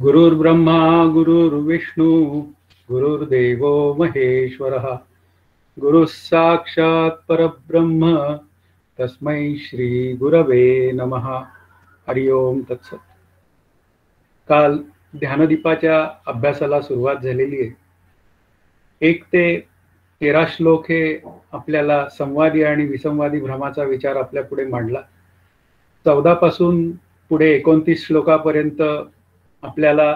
गुरुर्ब्रह्मा गुरुर्विष्णू गुरुर्देवो महेश्वरः गुरुः साक्षात् परब्रह्म तस्मै श्री गुरवे नमः. हरि ओम तत्सत. काल ध्यानदीपाच्या अभ्यासाला सुरुवात झालेली आहे. 1 ते 13 श्लोक हे आपल्याला संवादी आणि विसंवादी भ्रमाचा विचार आपल्या पुढे मांडला. 14 पासून पुढे 29 श्लोकापर्यंत आपल्याला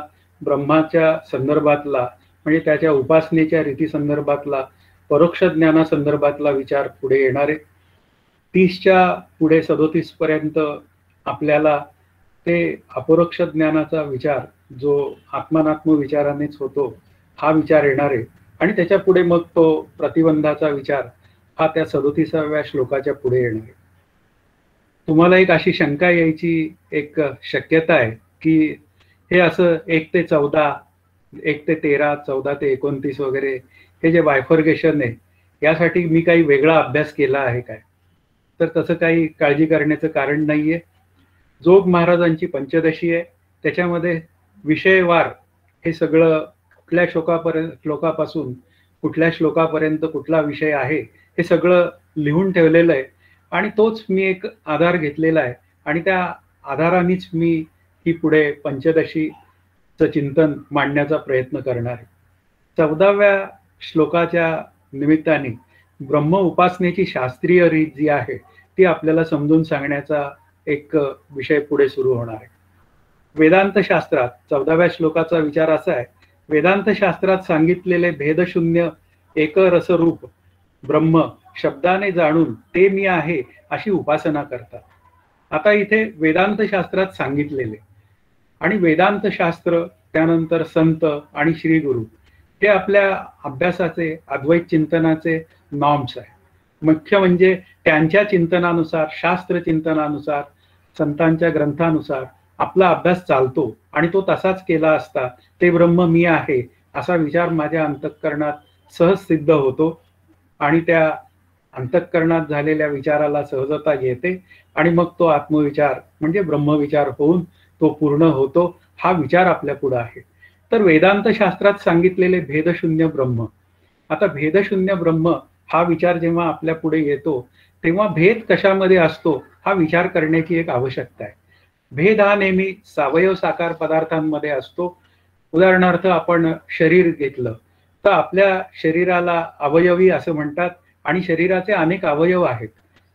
ब्रह्माच्या संदर्भातला म्हणजे त्याच्या उपासनेच्या रीती संदर्भातला परोक्ष ज्ञाना संदर्भातला विचार पुढे येणार आहे. 30च्या पुढे 37 पर्यंत आपल्याला ते अपरोक्ष ज्ञानाचा विचार जो आत्मानात्म विचारानेच होतो हा विचार येणार आहे. आणि त्याच्या पुढे मग तो प्रतिबंधाचा विचार हा त्या 37व्या श्लोकाच्या पुढे येणार आहे. तुम्हाला एक अशी शंका यायची एक शक्यता आहे की हे असं 1 ते 14, 1 ते 13, 14 ते 29 वगैरे हे जे बायफर्गेशन आहे यासाठी मी काही वेगळा अभ्यास केला आहे काय? तर तसं काही काळजी करण्याचं कारण नाहीये. जोग महाराजांची पंचदशी आहे, त्याच्यामध्ये विषयवार हे सगळं कुठल्या श्लोकापासून कुठल्या श्लोकापर्यंत कुठला विषय आहे हे सगळं लिहून ठेवलेलं आहे. आणि तोच मी एक आधार घेतलेला आहे आणि त्या आधारानेच मी ही पुढे पंचदशीचं चिंतन मांडण्याचा प्रयत्न करणार आहे. 14व्या श्लोकाच्या निमित्ताने ब्रह्म उपासनेची शास्त्रीय रीत जी आहे ती आपल्याला समजून सांगण्याचा एक विषय पुढे सुरू होणार आहे. वेदांत शास्त्रात 14व्या श्लोकाचा विचार असा आहे, वेदांत शास्त्रात सांगितलेले भेदशून्य एकरसरूप ब्रह्म शब्दाने जाणून ते मी आहे अशी उपासना करतात. आता इथे वेदांत शास्त्रात सांगितलेले आणि वेदांत शास्त्र त्यानंतर संत आणि श्री गुरु हे आपल्या अभ्यासाचे अद्वैत चिंतनाचे नॉर्म्स आहे. मुख्य म्हणजे त्यांच्या चिंतनानुसार शास्त्र चिंतनानुसार संतांच्या ग्रंथानुसार आपला अभ्यास चालतो आणि तो तसाच केला असता ते ब्रह्म मी आहे असा विचार माझ्या अंतःकरणात सहज सिद्ध होतो आणि त्या अंतःकरणात झालेल्या विचाराला सहजता येते आणि मग तो आत्मविचार म्हणजे ब्रह्मविचार होऊन तो पूर्ण होतो. हा विचार आपल्या पुढे आहे. तर वेदांत शास्त्रात सांगितलेले भेदशून्य ब्रह्म, आता भेदशून्य ब्रह्म हा विचार जेव्हा आपल्या पुढे येतो तेव्हा भेद कशामध्ये असतो हा विचार करण्याची एक आवश्यकता आहे. भेद हा नेहमी सावयव साकार पदार्थांमध्ये असतो. उदाहरणार्थ आपण शरीर घेतलं तर आपल्या शरीराला अवयवी असं म्हणतात आणि शरीराचे अनेक अवयव आहेत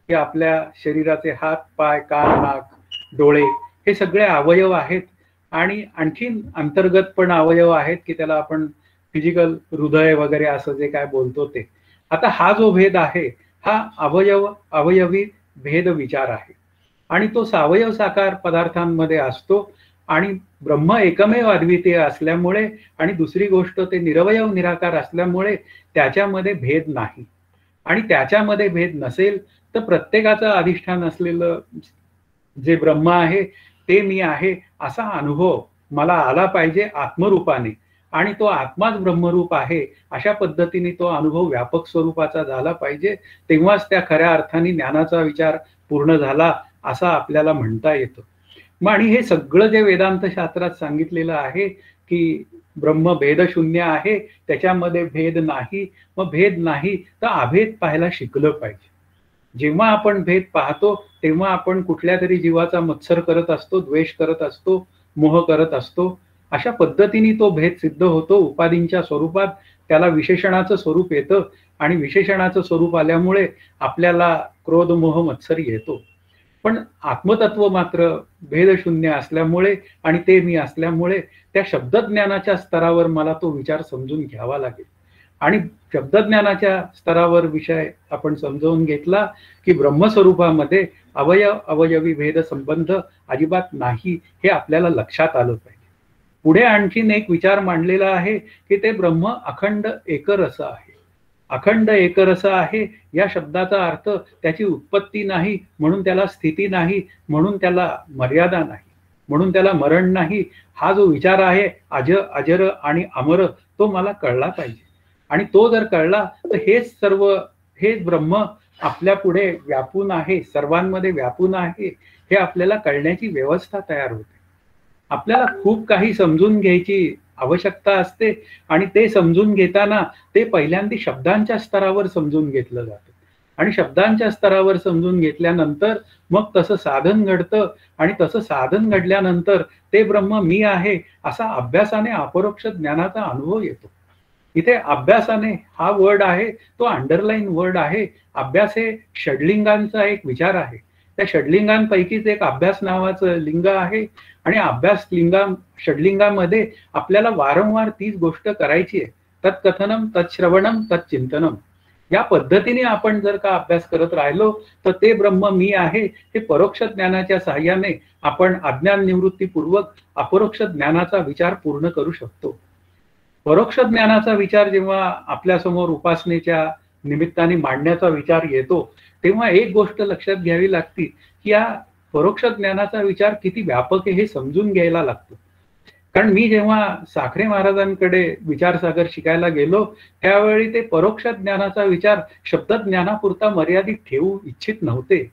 की आपल्या शरीराचे हात पाय कान नाक डोळे हे सगळे अवयव आहेत आणि आणखीन अंतर्गत पण अवयव आहेत की त्याला आपण फिजिकल हृदय वगैरे असं जे काय बोलतो ते. आता हा जो भेद आहे हा अवयवी भेद विचार आहे आणि तो सावयव साकार पदार्थांमध्ये असतो आणि ब्रह्म एकमेव अद्वितीय असल्यामुळे आणि दुसरी गोष्ट ते निरवयव निराकार असल्यामुळे त्याच्यामध्ये भेद नाही. आणि त्याच्यामध्ये भेद नसेल तर प्रत्येकाचं अधिष्ठान असलेलं जे ब्रह्म आहे ते मी आहे असा अनुभव मला आला पाहिजे आत्मरूपाने आणि तो आत्माच ब्रह्मरूप आहे अशा पद्धतीने तो अनुभव व्यापक स्वरूपाचा झाला पाहिजे. तेव्हाच त्या खऱ्या अर्थाने ज्ञानाचा विचार पूर्ण झाला असं आपल्याला म्हणता येतं. मग आणि हे सगळं जे वेदांत शास्त्रात सांगितलेलं आहे की ब्रह्म भेदशून्य आहे त्याच्यामध्ये भेद नाही. मग भेद नाही तर अभेद पाहायला शिकलं पाहिजे. जेव्हा आपण भेद पाहतो तेव्हा आपण कुठल्या तरी जीवाचा मत्सर करत असतो, द्वेष करत असतो, मोह करत असतो. अशा पद्धतीने तो भेद सिद्ध होतो. उपाधींच्या स्वरूपात त्याला विशेषणाचं स्वरूप येतं आणि विशेषणाचं स्वरूप आल्यामुळे आपल्याला क्रोध मोह मत्सर येतो. पण आत्मतत्व मात्र भेदशून्य असल्यामुळे आणि ते मी असल्यामुळे त्या शब्दज्ञानाच्या स्तरावर मला तो विचार समजून घ्यावा लागेल. आणि शब्दज्ञानाच्या स्तरावर विषय आपण समजावून घेतला की ब्रह्मस्वरूपामध्ये अवयवी भेद संबंध अजिबात नाही हे आपल्याला लक्षात आलं पाहिजे. पुढे आणखीन एक विचार मांडलेला आहे की ते ब्रह्म अखंड एकरस आहे. अखंड एकरस आहे या शब्दाचा अर्थ त्याची उत्पत्ती नाही म्हणून त्याला स्थिती नाही म्हणून त्याला मर्यादा नाही म्हणून त्याला मरण नाही. हा जो विचार आहे अजर आणि अमर तो मला कळला पाहिजे. आणि तो जर कळला तर हेच ब्रह्म आपल्या पुढे व्यापून आहे, सर्वांमध्ये व्यापून आहे हे आपल्याला कळण्याची व्यवस्था तयार होते. आपल्याला खूप काही समजून घ्यायची आवश्यकता असते आणि ते समजून घेताना ते पहिल्यांदा शब्दांच्या स्तरावर समजून घेतलं जातं आणि शब्दांच्या स्तरावर समजून घेतल्यानंतर मग तसं साधन घडतं आणि तसं साधन घडल्यानंतर ते ब्रह्म मी आहे असा अभ्यासाने अपरोक्ष ज्ञानाचा अनुभव येतो. इथे अभ्यासाने हा वर्ड आहे तो अंडरलाईन वर्ड आहे. अभ्यास हे षडलिंगांचा एक विचार आहे. त्या षडलिंगांपैकीच एक अभ्यास नावाचं लिंग आहे आणि अभ्यास षडलिंगामध्ये आपल्याला वारंवार तीच गोष्ट करायची आहे. तत्कथनम, तत्श्रवणम, तत्चिंतनम या पद्धतीने आपण जर का अभ्यास करत राहिलो तर ते ब्रह्म मी आहे हे परोक्ष ज्ञानाच्या साहाय्याने आपण अज्ञान निवृत्तीपूर्वक अपरोक्ष ज्ञानाचा विचार पूर्ण करू शकतो. परोक्ष ज्ञानाचा विचार जेव्हा आपल्यासमोर उपासनेच्या निमित्ताने मांडण्याचा विचार येतो तेव्हा एक गोष्ट लक्षात घ्यावी लागते की या परोक्ष ज्ञानाचा विचार किती व्यापक आहे हे समजून घ्यायला लागतो. कारण मी जेव्हा साखरे महाराजांकडे विचारसागर शिकायला गेलो त्यावेळी ते परोक्ष ज्ञानाचा विचार शब्दज्ञानापुरता मर्यादित ठेवू इच्छित नव्हते.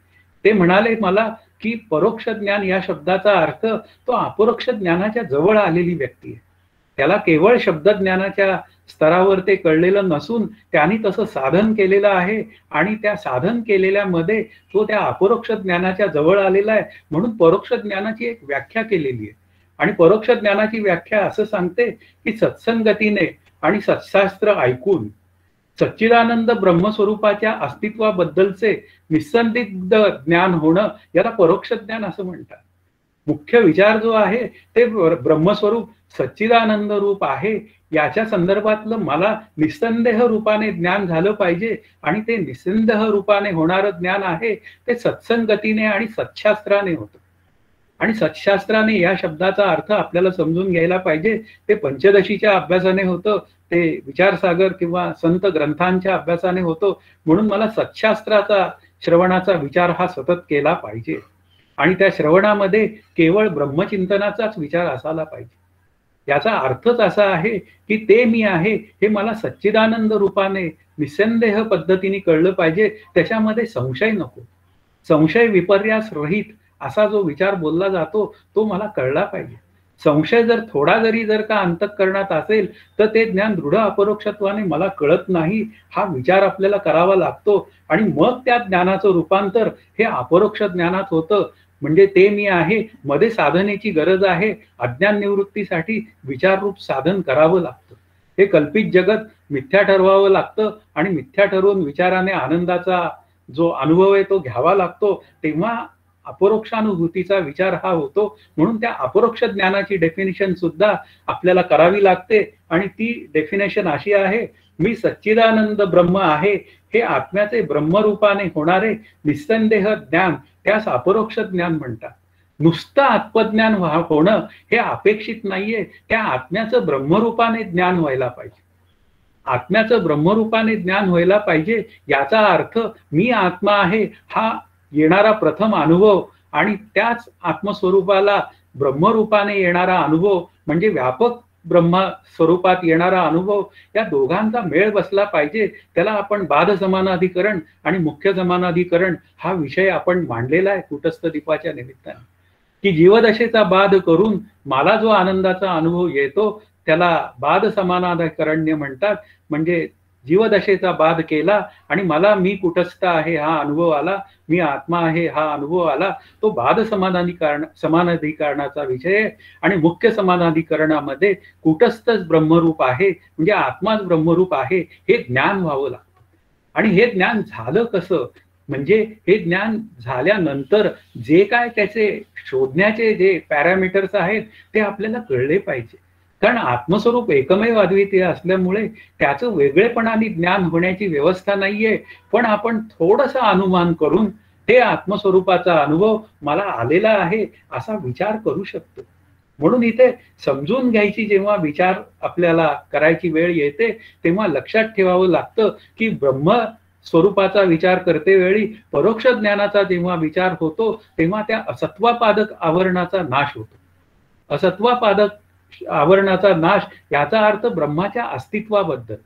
ते म्हणाले मला की परोक्ष ज्ञान या शब्दाचा अर्थ तो अपरोक्ष ज्ञानाच्या जवळ आलेली व्यक्ती आहे. त्याला केवळ शब्दज्ञानाच्या स्तरावर ते कळलेलं नसून त्यांनी तसं साधन केलेलं आहे आणि त्या साधन केलेल्यामध्ये तो त्या अपरोक्ष ज्ञानाच्या जवळ आलेला आहे. म्हणून परोक्ष ज्ञानाची एक व्याख्या केलेली आहे आणि परोक्ष ज्ञानाची व्याख्या असं सांगते की सत्संगतीने आणि सत्शास्त्र ऐकून सच्चिदानंद ब्रह्मस्वरूपाच्या अस्तित्वाबद्दलचे निस्संदिग्ध ज्ञान होणं याला परोक्ष ज्ञान असं म्हणतात. मुख्य विचार जो आहे ते ब्रह्मस्वरूप सच्चिदानंद रूप आहे याच्या संदर्भातलं मला निस्संदेह रूपाने ज्ञान झालं पाहिजे आणि ते निस्संदेह रूपाने होणारं ज्ञान आहे ते सत्संगतीने आणि सत्शास्त्राने होतं. आणि सत्शास्त्राने या शब्दाचा अर्थ आपल्याला समजून घ्यायला पाहिजे. ते पंचदशीच्या अभ्यासाने होतं, ते विचारसागर किंवा संत ग्रंथांच्या अभ्यासाने होतं. म्हणून मला सत्शास्त्राचा श्रवणाचा विचार हा सतत केला पाहिजे आणि त्या श्रवणामध्ये केवळ ब्रह्मचिंतनाचाच विचार असायला पाहिजे. याचा अर्थच असा आहे की ते मी आहे हे मला सच्चिदानंद रूपाने निसंदेह पद्धतीने कळलं पाहिजे. त्याच्यामध्ये संशय नको, संशय विपर्यास रहित असा जो विचार बोलला जातो तो मला कळला पाहिजे. संशय जर थोडा जर का अंतःकरणात असेल तर ते ज्ञान दृढ अपरोक्षत्वाने मला कळत नाही हा विचार आपल्याला करावा लागतो आणि मग त्या ज्ञानाचं रूपांतर हे अपरोक्ष ज्ञानात होतं. म्हणजे ते मी आहे मध्ये साधनेची गरज आहे. अज्ञान निवृत्तीसाठी विचाररूप साधन करावं लागतं. हे कल्पित जगत मिथ्या ठरवावं लागतं आणि मिथ्या ठरवून विचाराने आनंदाचा जो अनुभव आहे तो घ्यावा लागतो. तेव्हा अपरोक्षानुभूतीचा विचार हा होतो. म्हणून त्या अपरोक्ष ज्ञानाची डेफिनेशन सुद्धा आपल्याला करावी लागते आणि ती डेफिनेशन अशी आहे, मी सच्चिदानंद ब्रह्म आहे हे आत्म्याचे ब्रह्मरूपाने होणारे निस्संदेह ज्ञान त्यास अपरोक्ष ज्ञान म्हणतात. नुसतं आत्मज्ञान होणं हे अपेक्षित नाहीये. त्या आत्म्याचं ब्रह्मरूपाने ज्ञान व्हायला पाहिजे. आत्म्याचं ब्रह्मरूपाने ज्ञान व्हायला पाहिजे याचा अर्थ मी आत्मा आहे हा येणारा प्रथम अनुभव आणि त्याच आत्मस्वरूपाला ब्रह्मरूपाने येणारा अनुभव म्हणजे व्यापक ब्रह्म स्वरूपात येणारा अनुभव या दोघांचा मेळ बसला पाहिजे. त्याला आपण बाध समानाधिकरण आणि मुख्य समानाधिकरण हा विषय आपण मांडलेला आहे कूटस्थ दीपाच्या निमित्ताने की जीवदशेचा बाध करून मला जो आनंदाचा अनुभव येतो त्याला बाध समानाधिकरण्य म्हणतात. म्हणजे जीवदशेचा बाध केला आणि मला मी कुटस्थ आहे हा अनुभव आला, मी आत्मा आहे हा अनुभव आला, तो बाध समानाधिकरणाचा विषय आणि मुख्य समानाधिकरणामध्ये कुटस्थच ब्रह्मरूप आहे म्हणजे आत्माच ब्रह्मरूप आहे हे ज्ञान व्हावं लागतं. आणि हे ज्ञान झालं कसं म्हणजे हे ज्ञान झाल्यानंतर जे काय त्याचे शोधण्याचे जे पॅरामीटर्स आहेत ते आपल्याला कळले पाहिजे. कारण आत्मस्वरूप एकमेव अद्वितीय असल्यामुळे त्याचं वेगळेपणाने ज्ञान होण्याची व्यवस्था नाहीये. पण आपण थोडंसं अनुमान करून ते आत्मस्वरूपाचा अनुभव मला आलेला आहे असा विचार करू शकतो. म्हणून इथे समजून घ्यायची जेव्हा विचार आपल्याला करायची वेळ येते तेव्हा लक्षात ठेवावं लागतं की ब्रह्म स्वरूपाचा विचार करते वेळी परोक्ष ज्ञानाचा जेव्हा विचार होतो तेव्हा त्या असत्वापादक आवरणाचा नाश होतो. असत्वापादक आवरणाचा नाश याचा अर्थ ब्रह्माच्या अस्तित्वाबद्दल,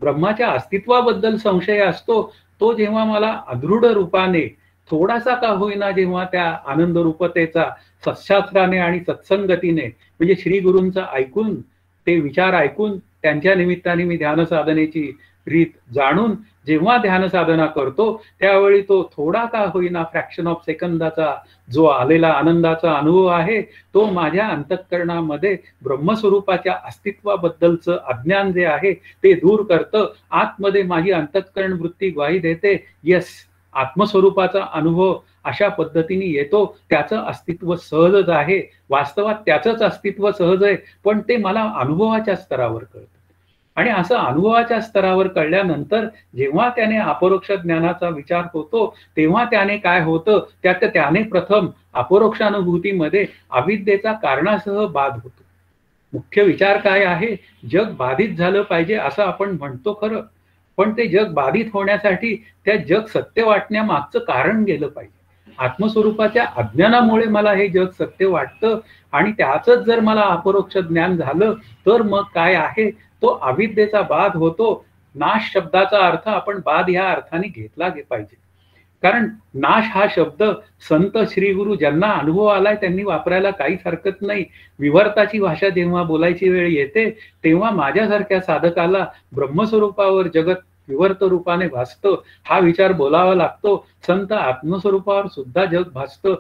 ब्रह्माच्या अस्तित्वाबद्दल संशय असतो तो जेव्हा मला अदृढ रूपाने थोडासा का होईना जेव्हा त्या आनंद रूपतेचा सत्शास्त्राने आणि सत्संगतीने म्हणजे श्री गुरूंचं ऐकून, ते विचार ऐकून, त्यांच्या निमित्ताने मी ध्यान साधनेची रीत जाणून जेव्हा ध्यान साधना करतो, त्यावेळी तो थोडा का होईना फ्रॅक्शन ऑफ सेकंदाचा जो आलेला आनंदाचा अनुभव आहे, तो माझ्या अंतःकरणामध्ये ब्रह्मस्वरूपाच्या अस्तित्वाबद्दलचं अज्ञान जे आहे ते दूर करतं. आतमध्ये माझी अंतःकरण वृत्ती ग्वाही देते, येस, आत्मस्वरूपाचा अनुभव अशा पद्धतीने येतो. त्याचं अस्तित्व सहजच आहे, वास्तवात त्याचंच अस्तित्व सहज आहे, पण ते मला अनुभवाच्या स्तरावर कळतं. आणि असं अनुभवाच्या स्तरावर कळल्यानंतर जेव्हा त्याने अपरोक्ष ज्ञानाचा विचार होतो, तेव्हा त्याने काय होतं, त्याने प्रथम अपरोक्षानुभूतीमध्ये अविद्येचा कारणासह बाध होतो. मुख्य विचार काय आहे, जग बाधित झालं पाहिजे असं आपण म्हणतो खरं, पण ते जग बाधित होण्यासाठी त्या जग सत्य वाटण्यामागचं कारण गेलं पाहिजे. आत्मस्वरूपाच्या अज्ञानामुळे मला हे जग सत्य वाटतं आणि त्याचंच जर मला अपरोक्ष ज्ञान झालं तर मग काय आहे, तो अविद्येचा बाध होतो. नाश शब्दाचा अर्थ आपण बाध ह्या अर्थाने घेतला पाहिजे, कारण नाश हा शब्द संत श्री गुरु ज्यांना अनुभव आलाय त्यांनी वापरायला काहीच हरकत नाही. विवर्ताची भाषा जेव्हा बोलायची वेळ येते तेव्हा माझ्यासारख्या साधकाला ब्रह्मस्वरूपावर जगत विवर्त रूपाने भासतं हा विचार बोलावा लागतो. संत आत्मस्वरूपावर सुद्धा जग भासतं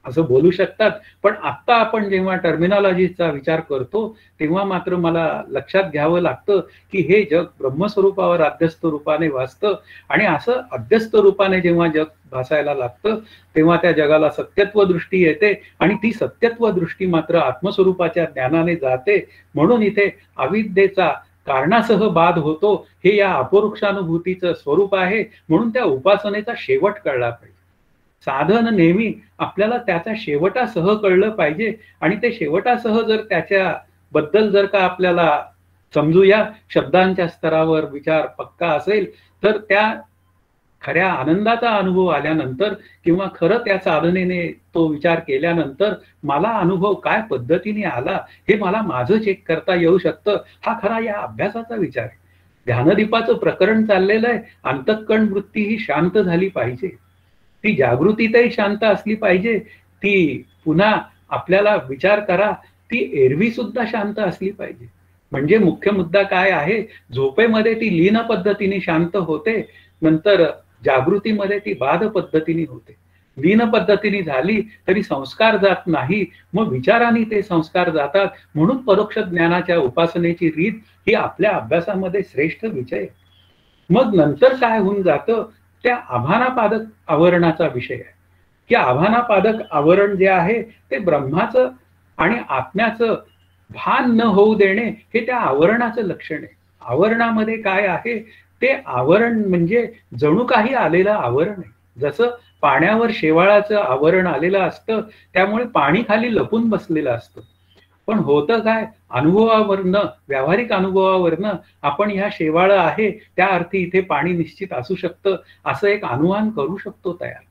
असं बोलू शकतात. पण आत्ता आपण जेव्हा टर्मिनॉलॉजीचा विचार करतो तेव्हा मात्र मला लक्षात घ्यावं लागतं की हे जग ब्रह्मस्वरूपावर अध्यस्त रूपाने भासतं आणि असं अध्यस्त रूपाने जेव्हा जग भासायला लागतं तेव्हा त्या जगाला सत्यत्व दृष्टी येते आणि ती सत्यत्व दृष्टी मात्र आत्मस्वरूपाच्या ज्ञानाने जाते. म्हणून इथे अविद्येचा कारणासह बाध होतो हे या अपरोक्षानुभूतीचं स्वरूप आहे. म्हणून त्या उपासनेचा शेवट कळला पाहिजे. साधन नेहमी आपल्याला त्याच्या शेवटासह कळलं पाहिजे आणि ते शेवटासह जर त्याच्या बद्दल जर का आपल्याला समजूया शब्दांच्या स्तरावर विचार पक्का असेल तर त्या खऱ्या आनंदाचा अनुभव आल्यानंतर किंवा खरं त्या साधनेने तो विचार केल्यानंतर मला अनुभव काय पद्धतीने आला हे मला माझं चेक करता येऊ शकतं. हा खरा या अभ्यासाचा विचार आहे. ध्यानदीपाचं प्रकरण चाललेलं आहे. अंतःकरण वृत्ती ही शांत झाली पाहिजे, ती जागृतीतही शांत असली पाहिजे. ती पुन्हा आपल्याला विचार करा ती एरवी सुद्धा शांत असली पाहिजे. म्हणजे मुख्य मुद्दा काय आहे, झोपेमध्ये ती लीन पद्धतीने शांत होते, नंतर जागृतीमध्ये ती बाध पद्धतीने होते. लीन पद्धतीने झाली तरी संस्कार जात नाही, मग विचाराने ते संस्कार जातात. म्हणून परोक्ष ज्ञानाच्या उपासनेची रीत ही आपल्या अभ्यासामध्ये श्रेष्ठ विषय. मग नंतर काय होऊन जातं, त्या आभानापादक आवरणाचा विषय आहे की आभानापादक आवरण जे आहे ते ब्रह्माचं आणि आत्म्याचं भान न होऊ देणे हे त्या आवरणाचं लक्षण आहे. आवरणामध्ये काय आहे, ते आवरण म्हणजे जणू काही आलेलं आवरण आहे. जसं पाण्यावर शेवाळाचं आवरण आलेलं असतं त्यामुळे पाणी खाली लपून बसलेलं असतं. पण होतं काय, अनुभवावरनं व्यावहारिक अनुभवावरनं आपण ह्या शेवाळ आहे त्या अर्थी इथे पाणी निश्चित असू शकतं असं एक अनुमान करू शकतो तयार.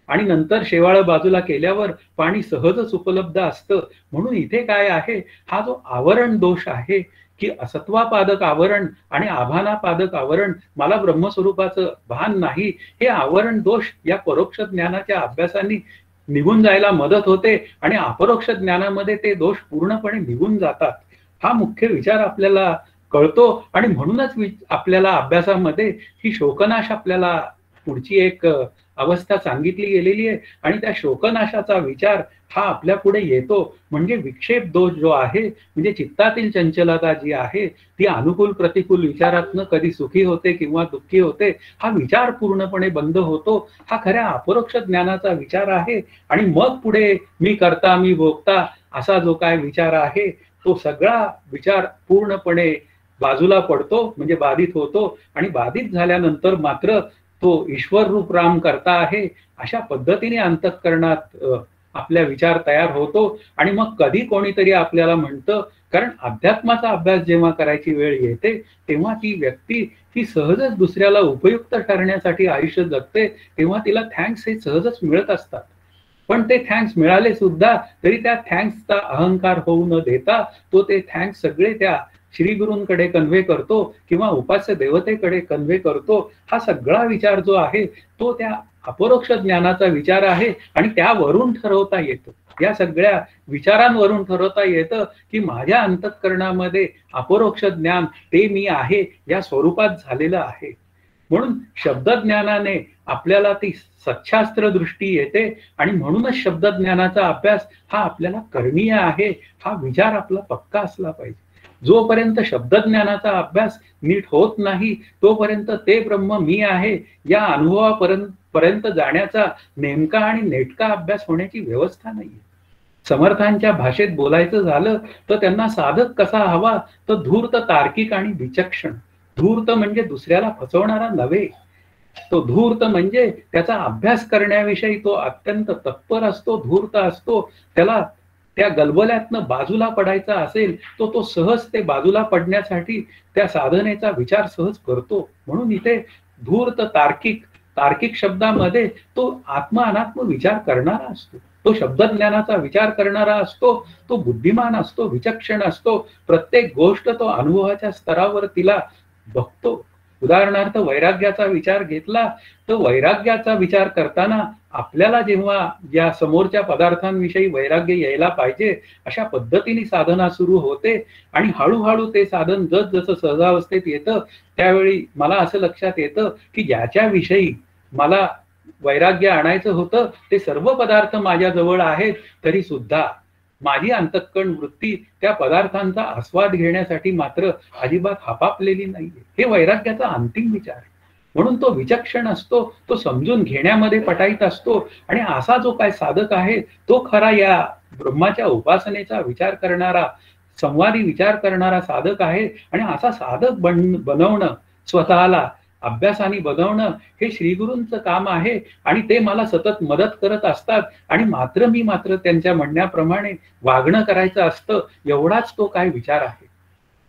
आणि नंतर शेवाळ बाजूला केल्यावर पाणी सहजच उपलब्ध असतं. म्हणून इथे काय आहे, हा जो आवरण दोष आहे की असत्वापादक आवरण आणि आभानापादक आवरण, मला ब्रह्मस्वरूपाचं भान नाही, हे आवरण दोष या परोक्ष ज्ञानाच्या अभ्यासाने निघून जायला मदत होते आणि अपरोक्ष ज्ञानामध्ये ते दोष पूर्णपणे निघून जातात. हा मुख्य विचार आपल्याला कळतो आणि म्हणूनच आपल्याला अभ्यासामध्ये ही शोकनाश आपल्याला पुढची एक अवस्था सांगितली गेलेली आहे आणि त्या शोकनाशाचा विचार हा आपल्या पुढे येतो. म्हणजे विक्षेप दोष जो आहे, म्हणजे चित्तातील चंचलता जी आहे ती अनुकूल प्रतिकूल विचारातनं कधी सुखी होते किंवा दुःखी होते, हा विचार पूर्णपणे बंद होतो. हा खऱ्या अपरोक्ष ज्ञानाचा विचार आहे. आणि मग पुढे मी करता मी भोगता असा जो काय विचार आहे तो सगळा विचार पूर्णपणे बाजूला पडतो, म्हणजे बाधित होतो. आणि बाधित झाल्यानंतर मात्र तो ईश्वर रूप राम करता आहे अशा पद्धतीने अंतःकरणात आपल्या विचार तयार होतो. आणि मग कधी कोणीतरी आपल्याला म्हणतं, कारण अध्यात्माचा अभ्यास जेव्हा करायची वेळ येते तेव्हा ती व्यक्ती ती सहजच दुसऱ्याला उपयुक्त ठरण्यासाठी आयुष्य जगते, तेव्हा तिला थँक्स हे सहजच मिळत असतात. पण ते थँक्स मिळाले सुद्धा तरी त्या थँक्सचा अहंकार होऊ न देता तो ते थँक्स सगळे त्या श्री गुरूंकडे कन्व्हे करतो किंवा उपास्य देवतेकडे कन्व्हे करतो, हा सगळा विचार जो आहे तो त्या अपरोक्ष ज्ञानाचा विचार आहे आणि त्यावरून ठरवता येतं. या सगळ्या विचारांवरून ठरवता येतं की माझ्या अंतःकरणामध्ये अपरोक्ष ज्ञान ते मी आहे या स्वरूपात झालेलं आहे. म्हणून शब्दज्ञानाने आपल्याला ती सच्छास्त्र दृष्टी येते आणि म्हणूनच शब्दज्ञानाचा अभ्यास हा आपल्याला करणीय आहे. हा विचार आपला पक्का असला पाहिजे. जोपर्यंत शब्दज्ञानाचा अभ्यास नीट होत नाही तोपर्यंत ते ब्रह्म मी आहे या अनुभवापर्यंत जाण्याचा नेमका आणि नेटका अभ्यास होण्याची व्यवस्था नाहीये. समर्थांच्या भाषेत बोलायचं झालं तर त्यांना साधक कसा हवा तर धूर्त, तार्किक आणि विचक्षण. धूर्त म्हणजे दुसऱ्याला फसवणारा नव्हे, तो धूर्त म्हणजे त्याचा अभ्यास करण्याविषयी तो अत्यंत तत्पर असतो, धूर्त असतो. त्याला त्या गलबल्यातनं बाजूला पडायचा असेल तो सहज ते बाजूला पडण्यासाठी त्या साधनेचा विचार सहज करतो. म्हणून इथे धूर्त, तार्किक शब्दामध्ये तो आत्म अनात्म विचार करणारा असतो, तो शब्दज्ञानाचा विचार करणारा असतो, तो बुद्धिमान असतो, विचक्षण असतो. प्रत्येक गोष्ट तो अनुभवाच्या स्तरावर तिला बघतो. उदाहरणार्थ वैराग्याचा विचार घेतला तर वैराग्याचा विचार करताना आपल्याला जेव्हा या समोरच्या पदार्थांविषयी वैराग्य यायला पाहिजे अशा पद्धतीने साधना सुरू होते आणि हळूहळू ते साधन जसं सहजावस्थेत येतं त्यावेळी मला असं लक्षात येतं की ज्याच्याविषयी मला वैराग्य आणायचं होतं ते सर्व पदार्थ माझ्या जवळ आहेत, तरी सुद्धा माझी अंतःकरण वृत्ती त्या पदार्थांचा आस्वाद घेण्यासाठी मात्र अजिबात हापापलेली नाहीये. हे वैराग्याचा अंतिम विचार आहे. म्हणून तो विचक्षण असतो, तो समजून घेण्यामध्ये पटाईत असतो आणि असा जो काय साधक आहे तो खरा या ब्रह्माच्या उपासनेचा विचार करणारा, संवादी विचार करणारा साधक आहे. आणि असा साधक बनवणं, स्वतःला अभ्यासाने बनवणं हे श्रीगुरूंचं काम आहे आणि ते मला सतत मदत करत असतात. आणि मी मात्र त्यांच्या म्हणण्याप्रमाणे वागणं करायचं असतं, एवढाच तो काय विचार आहे.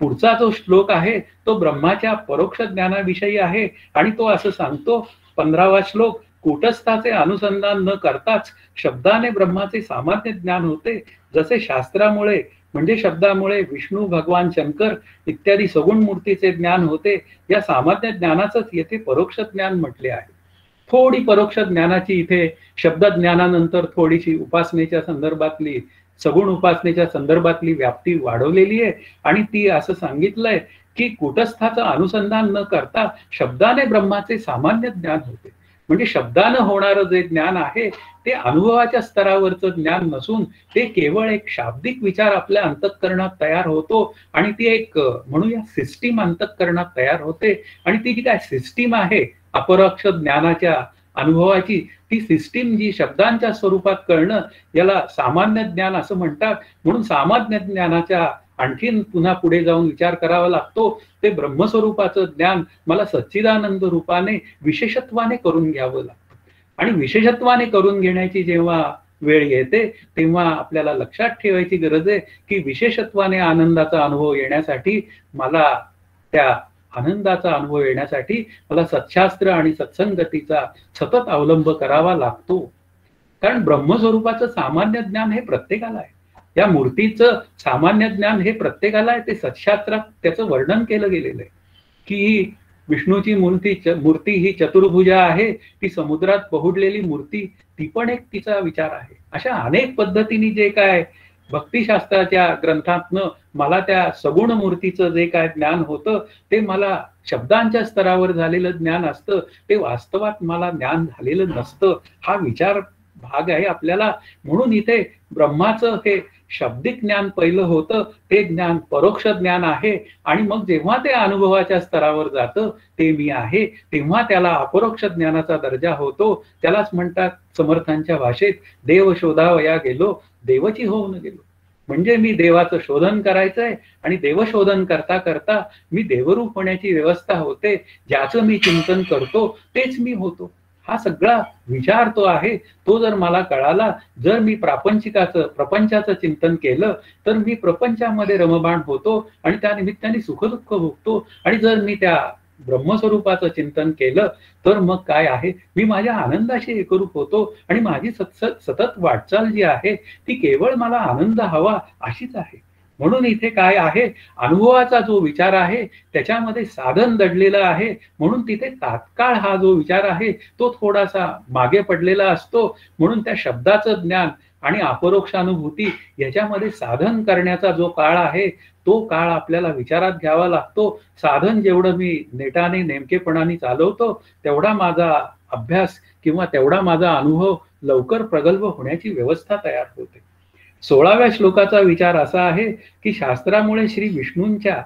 पुढचा जो श्लोक आहे तो ब्रह्माच्या परोक्ष ज्ञानाविषयी आहे आणि तो असं सांगतो, 15वा श्लोक, कूटस्थाचे अनुसंधान न करताच शब्दाने ब्रह्माचे सामान्य ज्ञान होते. जसे शास्त्रामुळे म्हणजे शब्दामुळे विष्णू, भगवान शंकर इत्यादी सगुण मूर्तीचे ज्ञान होते, या सामान्य ज्ञानाचंच येथे परोक्ष ज्ञान म्हटले आहे. थोडी परोक्ष ज्ञानाची इथे शब्द ज्ञानानंतर थोडीशी उपासनेच्या संदर्भातली, सगुण उपासनेच्या संदर्भातली व्याप्ती वाढवलेली आहे आणि ती असं सांगितलंय की कूटस्थाचं अनुसंधान न करता शब्दाने ब्रह्माचे सामान्य ज्ञान होते. म्हणजे शब्दानं होणारं जे ज्ञान आहे ते अनुभवाच्या स्तरावरचं ज्ञान नसून ते केवळ एक शाब्दिक विचार आपल्या अंतःकरणात तयार होतो आणि ती एक म्हणूया सिस्टीम अंतःकरणात तयार होते. आणि ती जी काय सिस्टीम आहे अपरोक्ष ज्ञानाच्या अनुभवाची, ती सिस्टीम जी शब्दांच्या स्वरूपात कळणं याला सामान्य ज्ञान असं म्हणतात. म्हणून सामान्य ज्ञानाच्या आणखीन पुन्हा पुढे जाऊन विचार करावा लागतो, ते ब्रह्मस्वरूपाचं ज्ञान मला सच्चिदानंद रूपाने विशेषत्वाने करून घ्यावं लागतं. आणि विशेषत्वाने करून घेण्याची जेव्हा वेळ येते तेव्हा आपल्याला लक्षात ठेवायची गरज आहे की विशेषत्वाने आनंदाचा अनुभव येण्यासाठी मला सत्शास्त्र आणि सत्संगतीचा सतत अवलंब करावा लागतो. कारण ब्रह्मस्वरूपाचं सामान्य ज्ञान हे प्रत्येकाला आहे, या मूर्तीचं सामान्य ज्ञान हे प्रत्येकाला आहे. ते सत्शास्त्रात त्याचं वर्णन केलं गेलेलं आहे की विष्णूची मूर्ती ही चतुर्भुजा आहे, ती समुद्रात पहुडलेली मूर्ती, ती पण एक तिचा विचार आहे. अशा अनेक पद्धतीने जे काय भक्तिशास्त्राच्या ग्रंथातनं मला त्या सगुण मूर्तीचं जे काय ज्ञान होतं ते मला शब्दांच्या स्तरावर झालेलं ज्ञान असतं, ते वास्तवात मला ज्ञान झालेलं नसतं. हा विचार भाग आहे आपल्याला. म्हणून इथे ब्रह्माचं हे शाब्दिक ज्ञान पहिलं होतं, ते ज्ञान परोक्ष ज्ञान आहे. आणि मग जेव्हा ते अनुभवाच्या स्तरावर जातं ते मी आहे, तेव्हा त्याला अपरोक्ष ज्ञानाचा दर्जा होतो. त्यालाच म्हणतात समर्थांच्या भाषेत, देव शोधावया गेलो, देवची होऊन गेलो. म्हणजे मी देवाचं शोधन करायचंय आणि देवशोधन करता करता मी देवरूप होण्याची व्यवस्था होते. ज्याचं मी चिंतन करतो तेच मी होतो. हा सगळा विचार तो आहे, तो जर मला कळाला, जर मी प्रपंचाचं चिंतन केलं तर मी प्रपंचामध्ये रममाण होतो आणि त्या निमित्ताने सुखदुःख भोगतो. आणि जर मी त्या ब्रह्मस्वरूपाचं चिंतन केलं तर मग काय आहे, मी माझ्या आनंदाशी एकरूप होतो आणि माझी सतत वाटचाल जी आहे ती केवळ मला आनंद हवा अशीच आहे. म्हणून इथे काय आहे, अनुभवाचा जो विचार आहे त्याच्यामध्ये साधन दडलेलं आहे, म्हणून तिथे तात्काळ हा जो विचार आहे तो थोडासा मागे पडलेला असतो. म्हणून त्या शब्दाचं ज्ञान आणि अपरोक्षानुभूती याच्यामध्ये साधन करण्याचा जो काळ आहे तो काळ आपल्याला विचारात घ्यावा लागतो. साधन जेवढं मी नेटाने नेमकेपणाने चालवतो तेवढा माझा अभ्यास किंवा तेवढा माझा अनुभव लवकर प्रगल्भ होण्याची व्यवस्था तयार होते. 16व्या श्लोकाचा विचार असा आहे की शास्त्रामुळे श्री विष्णूंच्या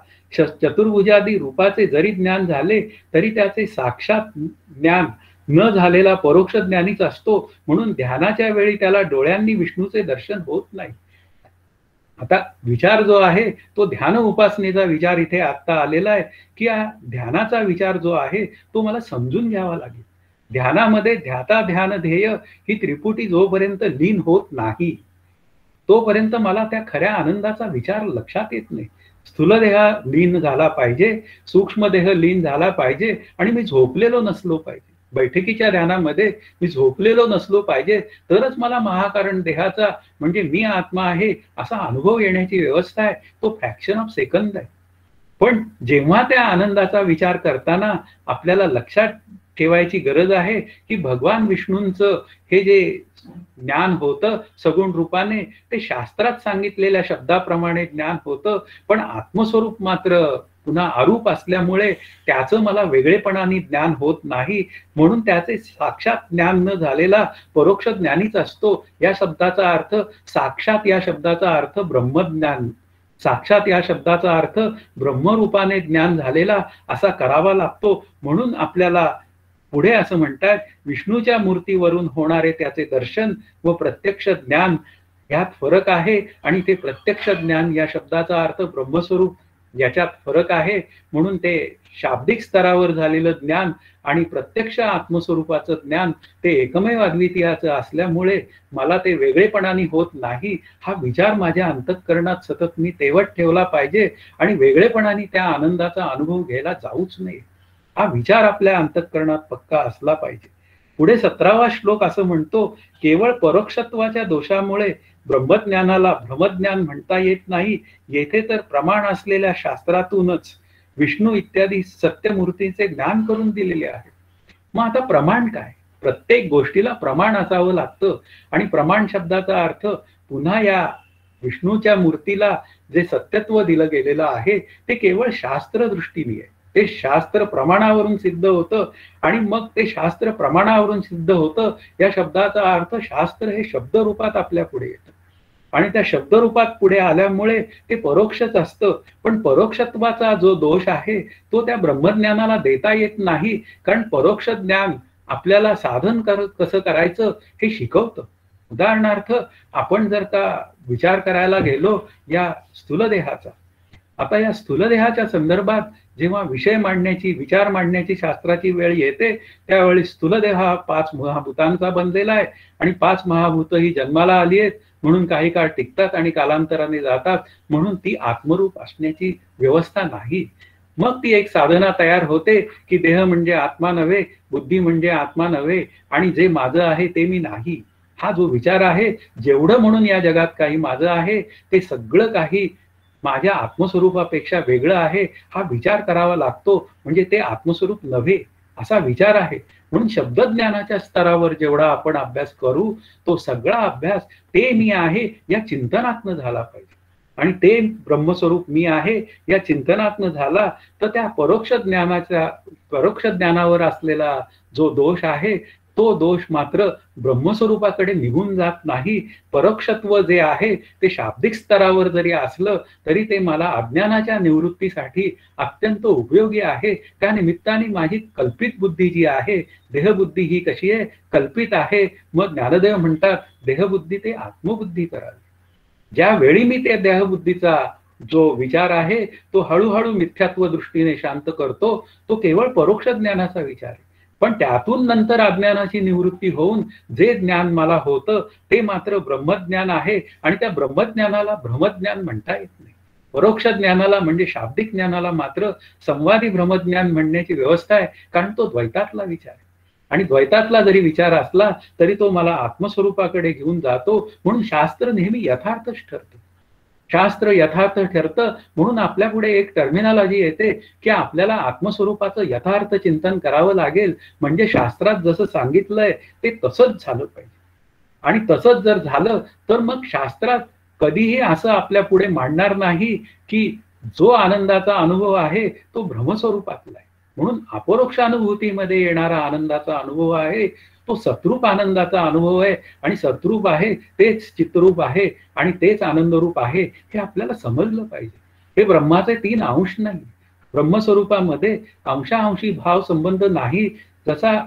चतुर्भुजादी रूपाचे जरी ज्ञान झाले तरी त्याचे साक्षात ज्ञान न झालेला परोक्ष ज्ञानीच असतो. म्हणून ध्यानाच्या वेळी त्याला डोळ्यांनी विष्णूचे दर्शन होत नाही. आता विचार जो आहे तो ध्यान उपासनेचा विचार इथे आता आलेला आहे की ध्यानाचा विचार जो आहे तो मला समजून घ्यावा लागेल. ध्यानामध्ये ध्याता ध्यान ध्येय ही त्रिपुटी जोपर्यंत लीन होत नाही तोपर्यंत मला त्या खऱ्या आनंदाचा विचार लक्षात येत नाही. स्थूल देह लीन झाला पाहिजे, सूक्ष्म देह लीन झाला पाहिजे आणि मी झोपलेलो नसलो पाहिजे. बैठकीच्या ध्यानामध्ये मी झोपलेलो नसलो पाहिजे तरच मला महाकारण देहाचा म्हणजे मी आत्मा आहे असा अनुभव येण्याची व्यवस्था आहे. तो फ्रॅक्शन ऑफ सेकंद आहे. पण जेव्हा त्या आनंदाचा विचार करताना आपल्याला लक्षात ठेवायची गरज आहे की भगवान विष्णूंचं हे जे ज्ञान होतं सगुण रूपाने ते शास्त्रात सांगितलेल्या शब्दाप्रमाणे ज्ञान होतं, पण आत्मस्वरूप मात्र पुन्हा अरूप असल्यामुळे त्याचं मला वेगळेपणाने ज्ञान होत नाही. म्हणून त्याचे साक्षात ज्ञान न झालेला परोक्ष ज्ञानीच असतो. या शब्दाचा अर्थ साक्षात या शब्दाचा अर्थ ब्रह्मज्ञान, साक्षात या शब्दाचा अर्थ ब्रह्मरूपाने ज्ञान झालेला असा करावा लागतो. म्हणून आपल्याला पुढे असं म्हणतात विष्णूच्या मूर्तीवरून होणारे त्याचे दर्शन व प्रत्यक्ष ज्ञान यात फरक आहे आणि ते प्रत्यक्ष ज्ञान या शब्दाचा अर्थ ब्रह्मस्वरूप याच्यात फरक आहे. म्हणून ते शाब्दिक स्तरावर झालेलं ज्ञान आणि प्रत्यक्ष आत्मस्वरूपाचं ज्ञान ते एकमेव अद्वितीयाचं असल्यामुळे मला ते वेगळेपणाने होत नाही. हा विचार माझ्या अंतःकरणात सतत मी तेवत ठेवला पाहिजे आणि वेगळेपणाने त्या आनंदाचा अनुभव घ्यायला जाऊच नये. हा विचार आपल्या अंतःकरणात पक्का असला पाहिजे. पुढे 17वा श्लोक असं म्हणतो केवळ परोक्षत्वाच्या दोषामुळे ब्रह्मज्ञानाला भ्रमज्ञान म्हणता येत नाही. येथे तर प्रमाण असलेल्या शास्त्रातूनच विष्णू इत्यादी सत्यमूर्तीचे ज्ञान करून दिलेले आहे. मग आता प्रमाण काय? प्रत्येक गोष्टीला प्रमाण असावं लागतं आणि प्रमाण शब्दाचा अर्थ पुन्हा या विष्णूच्या मूर्तीला जे सत्यत्व दिलं गेलेलं आहे ते केवळ शास्त्र दृष्टीने आहे. ते शास्त्र प्रमाणावरून सिद्ध होतं आणि मग ते शास्त्र प्रमाणावरून सिद्ध होतं या शब्दाचा अर्थ शास्त्र हे शब्द रूपात आपल्या पुढे येतं आणि त्या शब्द रूपात पुढे आल्यामुळे ते परोक्षच असतं. पण परोक्षत्वाचा जो दोष आहे तो त्या ब्रह्मज्ञानाला देता येत नाही, कारण परोक्ष ज्ञान आपल्याला साधन कसं करायचं हे शिकवतं. उदाहरणार्थ आपण जर का विचार करायला गेलो या स्थूल देहाचा, आता या स्थूल देहाच्या संदर्भात जेव्हा विषय मांडण्याची विचार मांडण्याची शास्त्राची वेळ येते त्यावेळी स्थूल देह हा 5 महाभूतांचा बनलेला आहे आणि 5 महाभूत ही जन्माला आली आहेत म्हणून काही काळ टिकतात आणि कालांतराने जातात. म्हणून ती आत्मरूप असण्याची व्यवस्था नाही. मग ती एक साधना तयार होते की देह म्हणजे आत्मा नव्हे, बुद्धी म्हणजे आत्मा नव्हे आणि जे माझं आहे ते मी नाही. हा जो विचार आहे जेवढं म्हणून या जगात काही माझं आहे ते सगळं काही माझ्या आत्मस्वरूपापेक्षा वेगळं आहे हा विचार करावा लागतो. म्हणजे ते आत्मस्वरूप नव्हे असा विचार आहे. म्हणून शब्दज्ञानाच्या स्तरावर जेवढा आपण अभ्यास करू तो सगळा अभ्यास ते मी आहे या चिंतनातनं झाला पाहिजे आणि ते ब्रह्मस्वरूप मी आहे या चिंतनातनं झाला तर त्या परोक्ष ज्ञानावर असलेला जो दोष आहे तो दोष मात्र ब्रह्मस्वरूपाकडे निघून जात नाही. परोक्षत्व जे आहे ते शाब्दिक स्तरावर जरी असलं तरी ते मला अज्ञानाच्या निवृत्तीसाठी अत्यंत उपयोगी आहे. त्या निमित्ताने माझी कल्पित बुद्धी जी आहे, देहबुद्धी ही कशी आहे, कल्पित आहे. मग ज्ञानदेव म्हणतात देहबुद्धी ते आत्मबुद्धी करावी. ज्यावेळी मी त्या देहबुद्धीचा जो विचार आहे तो हळूहळू मिथ्यात्व दृष्टीने शांत करतो तो केवळ परोक्ष ज्ञानाचा विचार आहे. पण त्यातून नंतर अज्ञानाची निवृत्ती होऊन जे ज्ञान मला होतं ते मात्र ब्रह्मज्ञान आहे आणि त्या ब्रह्मज्ञानाला भ्रमज्ञान म्हणता येत नाही. परोक्ष ज्ञानाला म्हणजे शाब्दिक ज्ञानाला मात्र संवादी भ्रमज्ञान म्हणण्याची व्यवस्था आहे, कारण तो द्वैतातला विचार आहे आणि द्वैतातला जरी विचार असला तरी तो मला आत्मस्वरूपाकडे घेऊन जातो. म्हणून शास्त्र नेहमी यथार्थच ठरतं. शास्त्र यथार्थ ठरतं म्हणून आपल्या पुढे एक टर्मिनॉलॉजी येते की आपल्याला आत्मस्वरूपाचं यथार्थ चिंतन करावं लागेल. म्हणजे शास्त्रात जसं सांगितलंय ते तसंच झालं पाहिजे. आणि तसंच जर झालं तर मग शास्त्रात कधीही असं आपल्या पुढे मांडणार नाही की जो आनंदाचा अनुभव आहे तो भ्रमस्वरूपातला आहे. म्हणून अपरोक्ष अनुभूतीमध्ये येणारा आनंदाचा अनुभव आहे तो सतरूप आनंदाचा अनुभव आहे. आणि सतरूप आहे तेच चित्तरूप आहे आणि तेच आनंदरूप आहे हे आपल्याला समजलं पाहिजे. हे ब्रह्माचे 3 अंश नाही. ब्रह्मस्वरूपामध्ये अंशांशी भाव संबंध नाही. जसा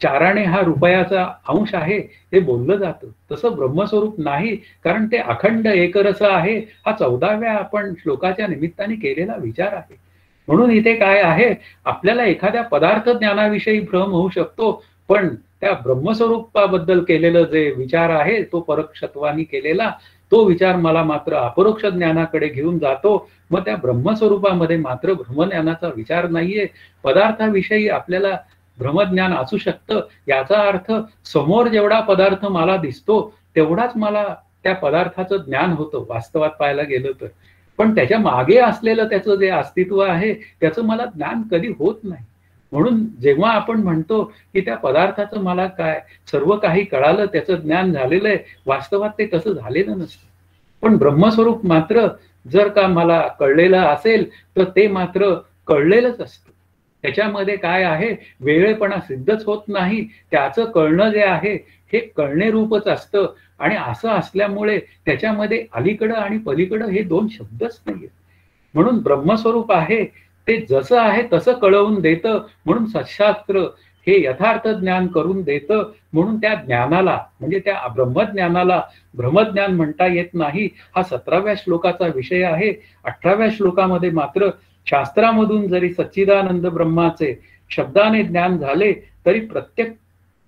चाराने हा रुपयाचा अंश आहे हे बोललं जातं तसं ब्रह्मस्वरूप नाही. कारण ते अखंड एकरस आहे. हा 14व्या आपण श्लोकाच्या निमित्ताने केलेला विचार आहे. म्हणून इथे काय आहे, आपल्याला एखाद्या पदार्थ ज्ञानाविषयी भ्रम होऊ शकतो, पण त्या ब्रह्मस्वरूपाबद्दल केलेलं जे विचार आहे तो परोक्षत्वानी केलेला तो विचार मला मात्र अपरोक्ष ज्ञानाकडे घेऊन जातो. मग त्या ब्रह्मस्वरूपामध्ये मात्र भ्रमज्ञानाचा विचार नाहीये. पदार्थाविषयी आपल्याला भ्रमज्ञान असू शकतं. याचा अर्थ समोर जेवढा पदार्थ मला दिसतो तेवढाच मला त्या पदार्थाचं ज्ञान होतं वास्तवात पाहायला गेलं तर. पण त्याच्या मागे असलेलं त्याचं जे अस्तित्व आहे त्याचं मला ज्ञान कधी होत नाही. म्हणून जेव्हा आपण म्हणतो की त्या पदार्थाचं मला काय सर्व काही कळालं, त्याचं ज्ञान झालेलं आहे, वास्तवात ते तसं झालेलं नसतं. पण ब्रह्मस्वरूप मात्र जर का मला कळलेलं असेल तर ते मात्र कळलेलंच असतं. त्याच्यामध्ये काय आहे, वेगळेपणा सिद्धच होत नाही. त्याचं कळणं जे आहे हे कळणे रूपच असतं. आणि असं असल्यामुळे त्याच्यामध्ये अलीकडं आणि पलीकडं हे 2 शब्दच नाहीये. म्हणून ब्रह्मस्वरूप आहे ते जसं आहे तसं कळवून देतं. म्हणून सशास्त्र हे यथार्थ ज्ञान करून देतं. म्हणून त्या ज्ञानाला म्हणजे त्या ब्रह्मज्ञानाला भ्रमज्ञान म्हणता येत नाही. हा 17व्या श्लोकाचा विषय आहे. 18व्या श्लोकामध्ये मात्र शास्त्रामधून जरी सच्चिदानंद ब्रह्माचे शब्दाने ज्ञान झाले तरी प्रत्येक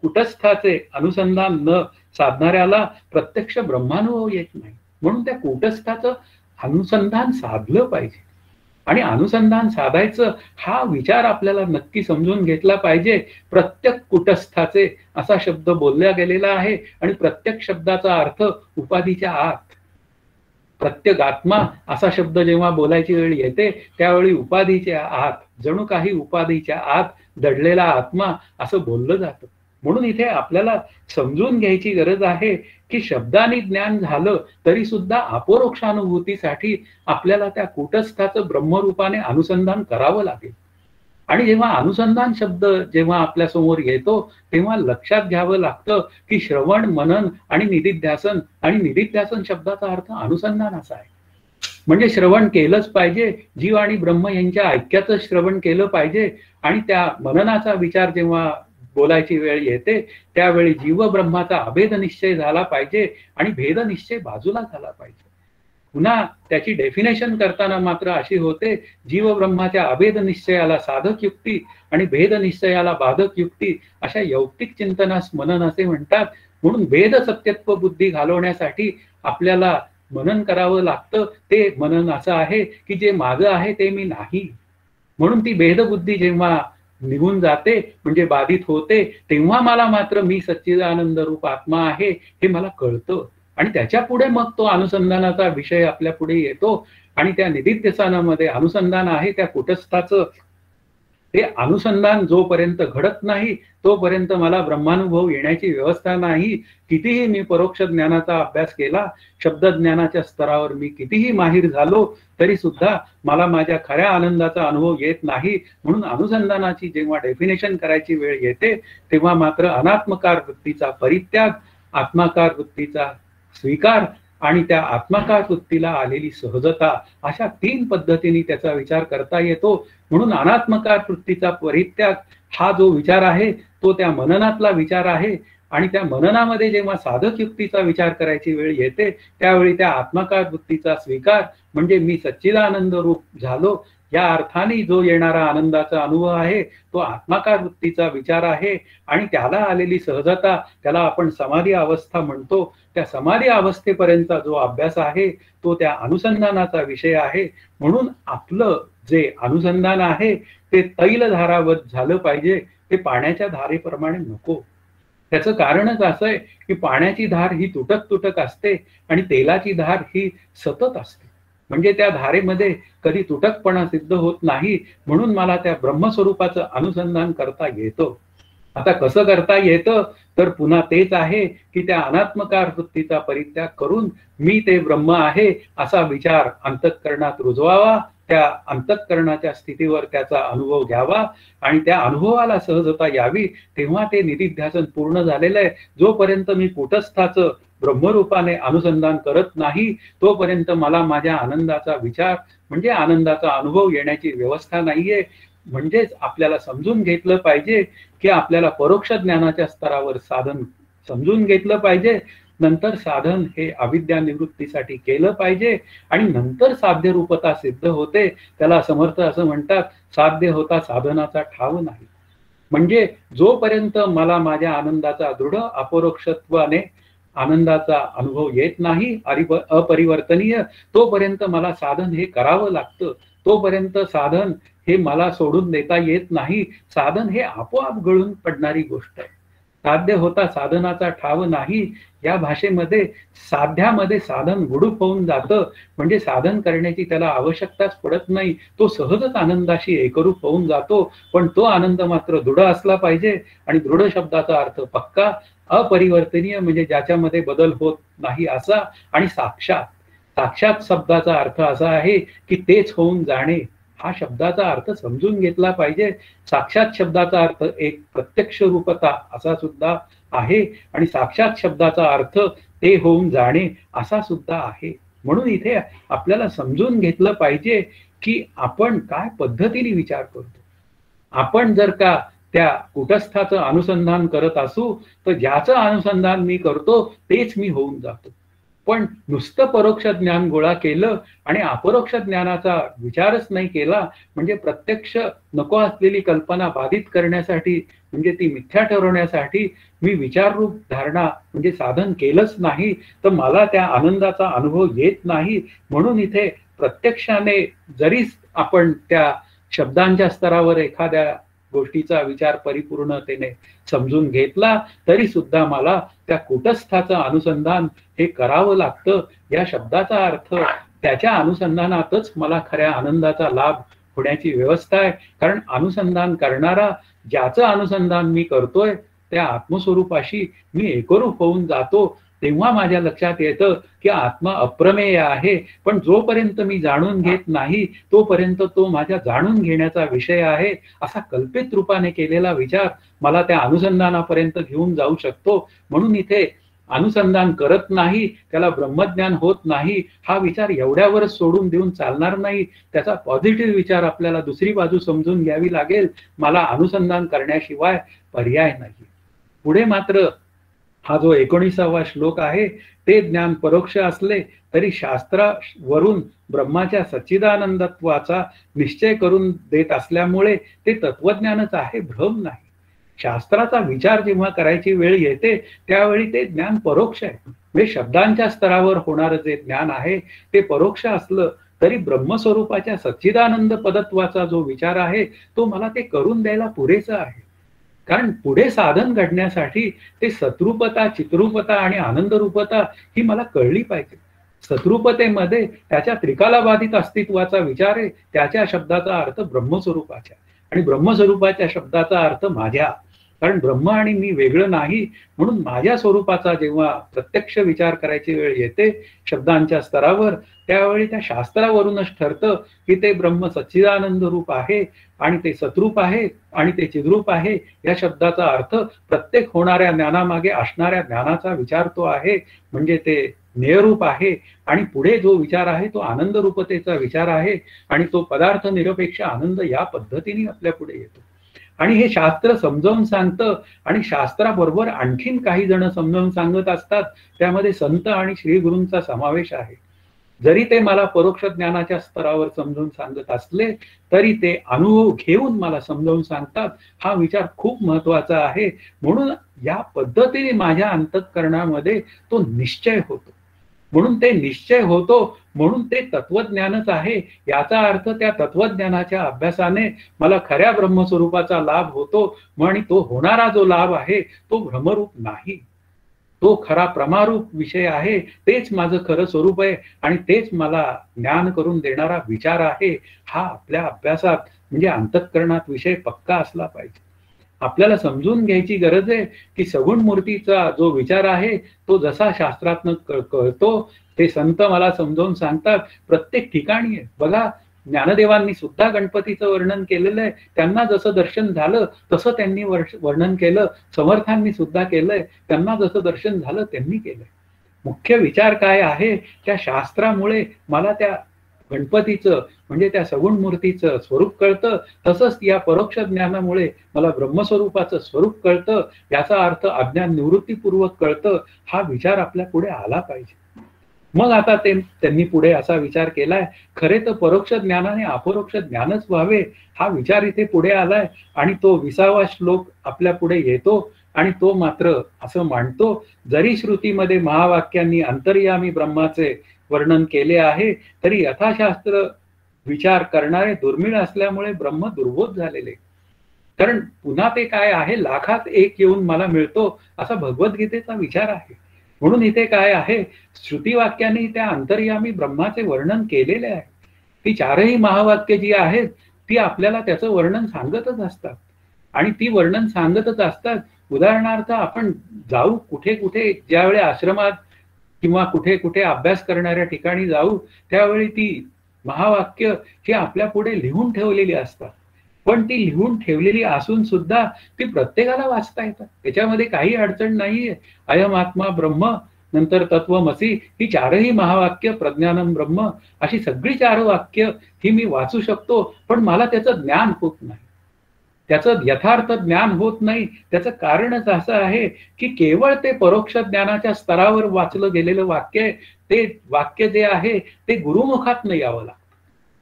कुटस्थाचे अनुसंधान न साधणाऱ्याला प्रत्यक्ष ब्रह्मानुभव येत नाही. म्हणून त्या कुटस्थाचं अनुसंधान साधलं पाहिजे. आणि अनुसंधान साधायचं हा विचार आपल्याला नक्की समजून घेतला पाहिजे. प्रत्येक कुटस्थाचे असा शब्द बोलला गेलेला आहे आणि प्रत्येक शब्दाचा अर्थ उपाधीच्या आत. प्रत्येक आत्मा असा शब्द जेव्हा बोलायची वेळ येते त्यावेळी उपाधीच्या आत, जणू काही उपाधीच्या आत दडलेला आत्मा असं बोललं जातं. म्हणून इथे आपल्याला समजून घ्यायची गरज आहे की शब्दाने ज्ञान झालं तरी सुद्धा अपरोक्षानुभूतीसाठी आपल्याला त्या कूटस्थाचं ब्रह्मरूपाने अनुसंधान करावं लागेल. आणि जेव्हा अनुसंधान शब्द जेव्हा आपल्या समोर येतो तेव्हा लक्षात घ्यावं लागतं की श्रवण, मनन आणि निदिध्यासन, आणि निदिध्यासन शब्दाचा अर्थ अनुसंधान असा आहे. म्हणजे श्रवण केलंच पाहिजे, जीव आणि ब्रह्म यांच्या ऐक्याचं श्रवण केलं पाहिजे. आणि त्या मननाचा विचार जेव्हा बोलायची वेळ येते त्यावेळी जीव ब्रह्माचा अभेद निश्चय झाला पाहिजे आणि भेद निश्चय बाजूला झाला पाहिजे. पुन्हा त्याची डेफिनेशन करताना मात्र अशी होते, जीव ब्रह्माच्या अभेद निश्चयाला साधक युक्ती आणि भेद निश्चयाला बाधक युक्ती अशा यौक्तिक चिंतनास मनन असे म्हणतात. म्हणून भेद सत्यत्व बुद्धी घालवण्यासाठी आपल्याला मनन करावं लागतं. ते मनन असं आहे की जे माझं आहे ते मी नाही. म्हणून ती भेदबुद्धी जेव्हा निघून जाते म्हणजे बाधित होते तेव्हा मला मात्र मी सच्चिदानंद रूप आत्मा आहे हे मला कळतं. आणि त्याच्या पुढे मग तो अनुसंधानाचा विषय आपल्या पुढे येतो. आणि त्या निदिध्यासनामध्ये अनुसंधान आहे त्या कुटस्थाचं. ते अनुसंधान जोपर्यंत घडत नाही तोपर्यंत मला ब्रह्मानुभव येण्याची व्यवस्था नाही. कितीही मी परोक्ष ज्ञानाचा अभ्यास केला, शब्द ज्ञानाच्या स्तरावर मी कितीही माहीर झालो तरी सुद्धा मला माझ्या खऱ्या आनंदाचा अनुभव येत नाही. म्हणून अनुसंधानाची जेव्हा डेफिनेशन करायची वेळ येते तेव्हा मात्र अनात्मकार वृत्तीचा परित्याग, आत्माकार वृत्तीचा स्वीकार आणि त्या आत्माकार वृत्तीला आलेली सहजता अशा 3 पद्धतीने त्याचा विचार करता येतो. म्हणून अनात्मकार वृत्तीचा परित्याग हा जो विचार आहे तो त्या मननातला विचार आहे. आणि त्या मननामध्ये जेव्हा साधक युक्तीचा विचार करायची वेळ येते त्यावेळी त्या आत्माकार वृत्तीचा स्वीकार म्हणजे मी सच्चिदानंद रूप झालो या अर्थाने जो येणारा आनंदाचा अनुभव आहे तो आत्माकार वृत्तीचा विचार आहे. आणि त्याला आलेली सहजता त्याला आपण समाधी अवस्था म्हणतो. त्या समाधी अवस्थेपर्यंतचा जो अभ्यास आहे तो त्या अनुसंधानाचा विषय आहे. म्हणून आपलं जे अनुसंधान आहे ते तैलधारावत झालं पाहिजे, ते पाण्याच्या धारेप्रमाणे नको. त्याचं कारणच असं आहे की पाण्याची धार ही तुटक तुटक असते आणि तेलाची धार ही सतत असते. म्हणजे त्या धारेमध्ये कधी तुटकपणा सिद्ध होत नाही, म्हणून मला त्या ब्रह्मस्वरूपाचं अनुसंधान करता येतं. आता कसं करता येतं, तर पुन्हा तेच आहे की त्या अनात्मकार वृत्तीचा परित्याग करून मी ते ब्रह्म आहे असा विचार अंतःकरणात रुजवावा, त्या अंतःकरणाच्या स्थितीवर त्याचा अनुभव घ्यावा आणि त्या अनुभवाला सहजता यावी, तेव्हा ते निधिध्यासन पूर्ण झालेलं आहे. जोपर्यंत मी कूटस्थाचं ब्रह्मरूपाने अनुसंधान करत नाही, तोपर्यंत मला माझ्या आनंदाचा विचार म्हणजे आनंदाचा अनुभव येण्याची व्यवस्था नाहीये. म्हणजेच आपल्याला समजून घेतलं पाहिजे की आपल्याला परोक्ष ज्ञानाच्या स्तरावर साधन समजून घेतलं पाहिजे, नंतर साधन हे अविद्या निवृत्तीसाठी केलं पाहिजे आणि नंतर साध्य रूपता सिद्ध होते. त्याला समर्थ असं म्हणतात, साध्य होता साधनाचा ठाव नाही. म्हणजे जोपर्यंत मला माझ्या आनंदाचा दृढ अपरोक्षत्वाने आनंदाचा अनुभव येत नाही, अपरिवर्तनीय, तोपर्यंत मला साधन हे करावं लागतं. तोपर्यंत साधन हे मला सोडून देता येत नाही. साधन हे आपोआप गळून पडणारी गोष्ट आहे. साध्य होता साधनाचा ठाव नाही, या भाषेमध्ये साध्यामध्ये साधन गुडूप होऊन जातं. म्हणजे साधन करण्याची त्याला आवश्यकताच पडत नाही, तो सहजच आनंदाशी एकरूप होऊन जातो. पण तो आनंद मात्र दृढ असला पाहिजे आणि दृढ शब्दाचा अर्थ पक्का, अपरिवर्तनीय म्हणजे ज्याच्यामध्ये बदल होत नाही असा, आणि साक्षात. साक्षात शब्दाचा अर्थ असा आहे की तेच होऊन जाणे. हा शब्दाचा अर्थ समजून घेतला पाहिजे. साक्षात शब्दाचा अर्थ एक प्रत्यक्ष रूपता असा सुद्धा आहे आणि साक्षात शब्दाचा अर्थ ते होऊन जाणे असा सुद्धा आहे. म्हणून इथे आपल्याला समजून घेतलं पाहिजे की आपण काय पद्धतीने विचार करतो. आपण जर का त्या कुटस्थाचं अनुसंधान करत असू, तर ज्याचं अनुसंधान मी करतो तेच मी होऊन जातो. पण नुसतं परोक्ष ज्ञान गोळा केलं आणि अपरोक्ष ज्ञानाचा विचारच नाही केला, म्हणजे प्रत्यक्ष नको असलेली कल्पना बाधित करण्यासाठी, म्हणजे ती मिथ्या ठरवण्यासाठी मी विचाररूप धारणा म्हणजे साधन केलंच नाही, तर मला त्या आनंदाचा अनुभव येत नाही. म्हणून इथे प्रत्यक्षाने जरी आपण त्या शब्दांच्या स्तरावर एखाद्या गोष्टीचा विचार परिपूर्णतेने समजून घेतला, तरी सुद्धा मला त्या कूटस्थाचं अनुसंधान हे करावं लागतं. या शब्दाचा अर्थ त्याच्या अनुसंधानातच मला खऱ्या आनंदाचा लाभ होण्याची व्यवस्था आहे. कारण अनुसंधान करणारा, ज्याचं अनुसंधान मी करतोय त्या आत्मस्वरूपाशी मी एकरूप होऊन जातो. तेव्हा माझ्या लक्षात येतं की आत्मा अप्रमेय आहे. पण जोपर्यंत मी जाणून घेत नाही, तोपर्यंत तो माझ्या जाणून घेण्याचा विषय आहे असा कल्पित रूपाने केलेला विचार मला त्या अनुसंधानापर्यंत घेऊन जाऊ शकतो. म्हणून इथे अनुसंधान करत नाही, त्याला ब्रह्मज्ञान होत नाही, हा विचार एवढ्यावरच सोडून देऊन चालणार नाही. त्याचा पॉझिटिव्ह विचार आपल्याला दुसरी बाजू समजून घ्यावी लागेल. मला अनुसंधान करण्याशिवाय पर्याय नाही. पुढे मात्र हा जो 19वा श्लोक आहे, ते ज्ञान परोक्ष असले तरी शास्त्रावरून ब्रह्माच्या सच्चिदानंदत्वाचा निश्चय करून देत असल्यामुळे ते तत्वज्ञानच आहे, भ्रम नाही. शास्त्राचा विचार जेव्हा करायची वेळ येते, त्यावेळी ते ज्ञान परोक्ष आहे. म्हणजे शब्दांच्या स्तरावर होणारं जे ज्ञान आहे ते परोक्ष असलं तरी ब्रह्मस्वरूपाच्या सच्चिदानंद पदत्वाचा जो विचार आहे, तो मला ते करून द्यायला पुरेसं आहे. कारण पुढे साधन घडण्यासाठी ते सतरूपता, चित्रूपता आणि आनंदरूपता ही मला कळली पाहिजे. सतरूपतेमध्ये त्याच्या त्रिकालाबाधित अस्तित्वाचा विचार आहे, त्याच्या शब्दाचा अर्थ ब्रह्मस्वरूपाच्या, आणि ब्रह्मस्वरूपाच्या शब्दाचा अर्थ माझ्या. कारण ब्रह्म आणि मी वेगळं नाही, म्हणून माझ्या स्वरूपाचा जेव्हा प्रत्यक्ष विचार करायची वेळ येते शब्दांच्या स्तरावर, त्यावेळी त्या शास्त्रावरूनच ठरतं की ते ब्रह्म सच्चिदानंद रूप आहे आणि ते सतरूप आहे आणि ते चिद्रूप आहे. या शब्दाचा अर्थ प्रत्येक होणाऱ्या ज्ञानामागे असणाऱ्या ज्ञानाचा विचार तो आहे, म्हणजे ते नेयरूप आहे. आणि पुढे जो विचार आहे तो आनंद रूपतेचा विचार आहे आणि तो पदार्थ निरपेक्ष आनंद या पद्धतीने आपल्या पुढे येतो. आणि हे शास्त्र समजावून सांगतं आणि शास्त्राबरोबर आणखीन काही जण समजावून सांगत असतात. त्यामध्ये संत आणि श्रीगुरूंचा समावेश आहे. जरी ते मला परोक्ष ज्ञानाच्या स्तरावर समजावून सांगत असले तरी ते अनुभव घेऊन मला समजावून सांगतात. हा विचार खूप महत्वाचा आहे. म्हणून या पद्धतीने माझ्या अंतःकरणामध्ये तो निश्चय होतो. म्हणून ते निश्चय होतो, म्हणून ते तत्वज्ञानच आहे. याचा अर्थ त्या तत्वज्ञानाच्या अभ्यासाने मला खऱ्या ब्रह्मस्वरूपाचा लाभ होतो, आणि तो होणारा जो लाभ आहे तो भ्रमरूप नाही, तो खरा प्रमारूप विषय आहे. तेच माझं खरं स्वरूप आहे आणि तेच मला ज्ञान करून देणारा विचार आहे. हा आपल्या अभ्यासात म्हणजे अंतःकरणात विषय पक्का असला पाहिजे. आपल्याला समजून घ्यायची गरज आहे की सगुण मूर्तीचा जो विचार आहे तो जसा शास्त्रातनं कळतो, ते संत मला समजावून सांगतात प्रत्येक ठिकाणी आहे. बघा, ज्ञानदेवांनी सुद्धा गणपतीचं वर्णन केलेलं आहे. त्यांना जसं दर्शन झालं तसं त्यांनी वर्णन केलं. समर्थांनी सुद्धा केलंय. त्यांना जसं दर्शन झालं त्यांनी केलंय. मुख्य विचार काय आहे, त्या शास्त्रामुळे मला त्या गणपतीचं म्हणजे त्या सगुण मूर्तीचं स्वरूप कळतं. तसंच या परोक्ष ज्ञानामुळे मला ब्रह्मस्वरूपाचं स्वरूप कळतं. याचा अर्थ अज्ञान निवृत्तीपूर्वक कळतं. हा विचार आपल्या पुढे आला पाहिजे. मग आता त्यांनी पुढे असा विचार केलाय, खरे तर परोक्ष ज्ञानाने अपरोक्ष ज्ञानच व्हावे, हा विचार इथे पुढे आलाय. आणि तो 20वा श्लोक आपल्या पुढे येतो आणि तो मात्र असं मांडतो, जरी श्रुतीमध्ये महावाक्यांनी अंतर्यामी ब्रह्माचे वर्णन केले आहे, तरी यथाशास्त्र विचार करणारे दुर्मिळ असल्यामुळे ब्रह्म दुर्बोध झालेले. कारण पुन्हा ते काय आहे, लाखात एक येऊन मला मिळतो असा भगवद्गीतेचा विचार आहे. म्हणून इथे काय आहे, श्रुतीवाक्यांनी त्या अंतर्यामी ब्रह्माचे वर्णन केलेले आहे. ती चारही महावाक्य जी आहेत ती आपल्याला त्याचं वर्णन सांगतच असतात आणि ती वर्णन सांगतच असतात. उदाहरणार्थ आपण जाऊ कुठे कुठे, ज्यावेळी आश्रमात किंवा कुठे कुठे अभ्यास करणाऱ्या ठिकाणी जाऊ, त्यावेळी ती महावाक्य ही आपल्या पुढे लिहून ठेवलेली असतात. पण ती लिहून ठेवलेली असून सुद्धा ती प्रत्येकाला वाचता येतात. त्याच्यामध्ये काही अडचण नाहीये. अयम आत्मा ब्रह्म, नंतर तत्वमसी, ही चारही महावाक्य, प्रज्ञानम ब्रह्म, अशी सगळी 4 वाक्य ही मी वाचू शकतो. पण मला त्याचं ज्ञान होत नाही, त्याचं यथार्थ ज्ञान होत नाही. त्याचं कारणच असं आहे की केवळ ते परोक्ष ज्ञानाच्या स्तरावर वाचलं गेलेलं वाक्य आहे. ते वाक्य जे आहे ते गुरुमुखातनं यावं लागतं.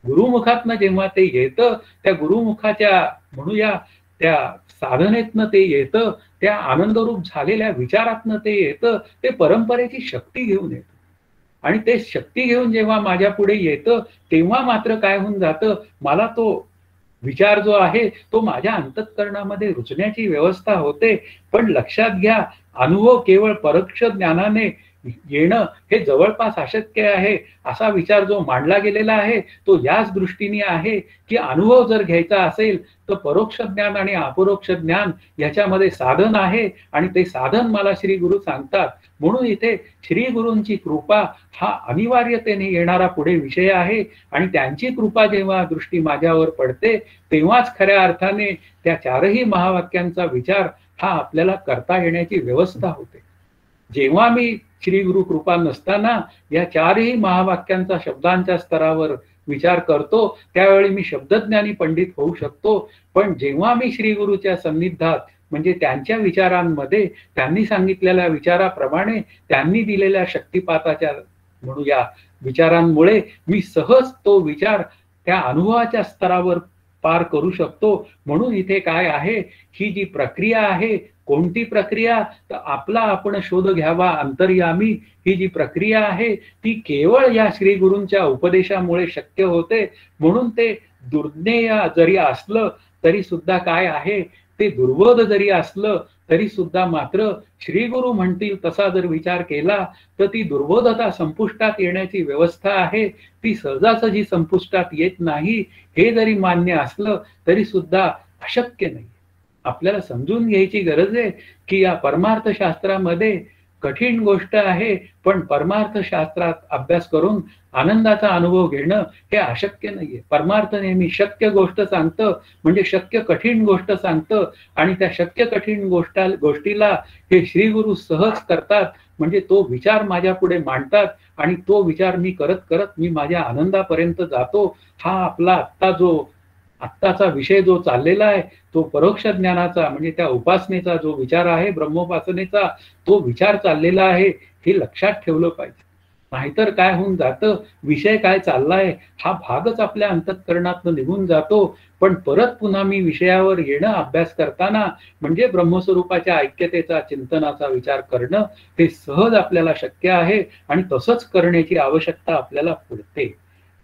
गुरुमुखातनं जेव्हा ते येतं, त्या गुरुमुखाच्या म्हणूया त्या साधनेतनं ते येतं, त्या आनंदरूप झालेल्या विचारातनं ते येतं, ते परंपरेची शक्ती घेऊन येतं. आणि ते शक्ती घेऊन जेव्हा माझ्या पुढे येतं, तेव्हा मात्र काय होऊन जातं, मला तो विचार जो आहे तो माझ्या अंतःकरणामध्ये रुजण्याची व्यवस्था होते. पण लक्षात घ्या, अनुभव केवळ परोक्ष ज्ञानाने येणं हे जवळपास अशक्य आहे. असा विचार जो मांडला गेलेला आहे तो याच दृष्टीने आहे की अनुभव जर घ्यायचा असेल तर परोक्ष ज्ञान आणि अपरोक्ष ज्ञान याच्यामध्ये साधन आहे आणि ते साधन मला श्री गुरु सांगतात. म्हणून इथे श्री गुरूंची कृपा हा अनिवार्यतेने येणारा पुढे विषय आहे. आणि त्यांची कृपा जेव्हा दृष्टी माझ्यावर पडते, तेव्हाच खऱ्या अर्थाने त्या चारही महावाक्यांचा विचार हा आपल्याला करता येण्याची व्यवस्था होते. जेव्हा मी श्री गुरु कृपा नसताना या चारही महावाक्यांचा शब्दांच्या स्तरावर विचार करतो, त्यावेळी मी शब्दज्ञानी पंडित होऊ शकतो. पण जेव्हा मी श्री गुरुच्या सन्निधात म्हणजे त्यांच्या विचारांमध्ये, त्यांनी सांगितलेल्या विचाराप्रमाणे, त्यांनी दिलेल्या शक्तिपाताच्या म्हणूया विचारांमुळे मी सहज तो विचार त्या अनुभवाच्या स्तरावर पार करू शकतो. म्हणून इथे काय आहे, ही जी प्रक्रिया आहे, कोणती प्रक्रिया, तर आपला आपण शोध घ्यावा अंतर्यामी, ही जी प्रक्रिया आहे ती केवळ या श्री गुरूंच्या उपदेशामुळे शक्य होते. म्हणून ते दुर्ज्ञेय जरी असलं तरी सुद्धा काय आहे, ते दुर्बोध जरी असलं तरी सुद्धा मात्र श्री गुरु म्हणतील तसा जर विचार केला तर ती दुर्बोधता संपुष्टात येण्याची व्यवस्था आहे. ती सहजासहजी संपुष्टात येत नाही, हे जरी मान्य असलं तरी सुद्धा अशक्य नाही. आपल्याला समजून घ्यायची गरज आहे की या परमार्थ शास्त्रामध्ये कठीण गोष्ट आहे, पण परमार्थ शास्त्रात अभ्यास करून आनंदाचा अनुभव घेणं हे अशक्य नाहीये. परमार्थ नेहमी शक्य गोष्ट सांगतं, म्हणजे शक्य कठीण गोष्ट सांगतं. आणि त्या शक्य कठीण गोष्टीला हे श्री गुरु सहज करतात, म्हणजे तो विचार माझ्या पुढे मांडतात आणि तो विचार मी करत करत मी माझ्या आनंदापर्यंत जातो. हा आपला आत्ताचा विषय जो चाललेला आहे तो परोक्ष ज्ञानाचा म्हणजे त्या उपासनेचा जो विचार आहे, ब्रह्मोपासनेचा तो विचार चाललेला आहे, हे लक्षात ठेवलं पाहिजे. नाहीतर काय होऊन जातं, विषय काय चाललाय हा भागच आपल्या अंतःकरणातनं निघून जातो. पण परत पुन्हा मी विषयावर येणं अभ्यास करताना म्हणजे ब्रह्मस्वरूपाच्या ऐक्यतेचा चिंतनाचा विचार करणं हे सहज आपल्याला शक्य आहे आणि तसंच करण्याची आवश्यकता आपल्याला पडते.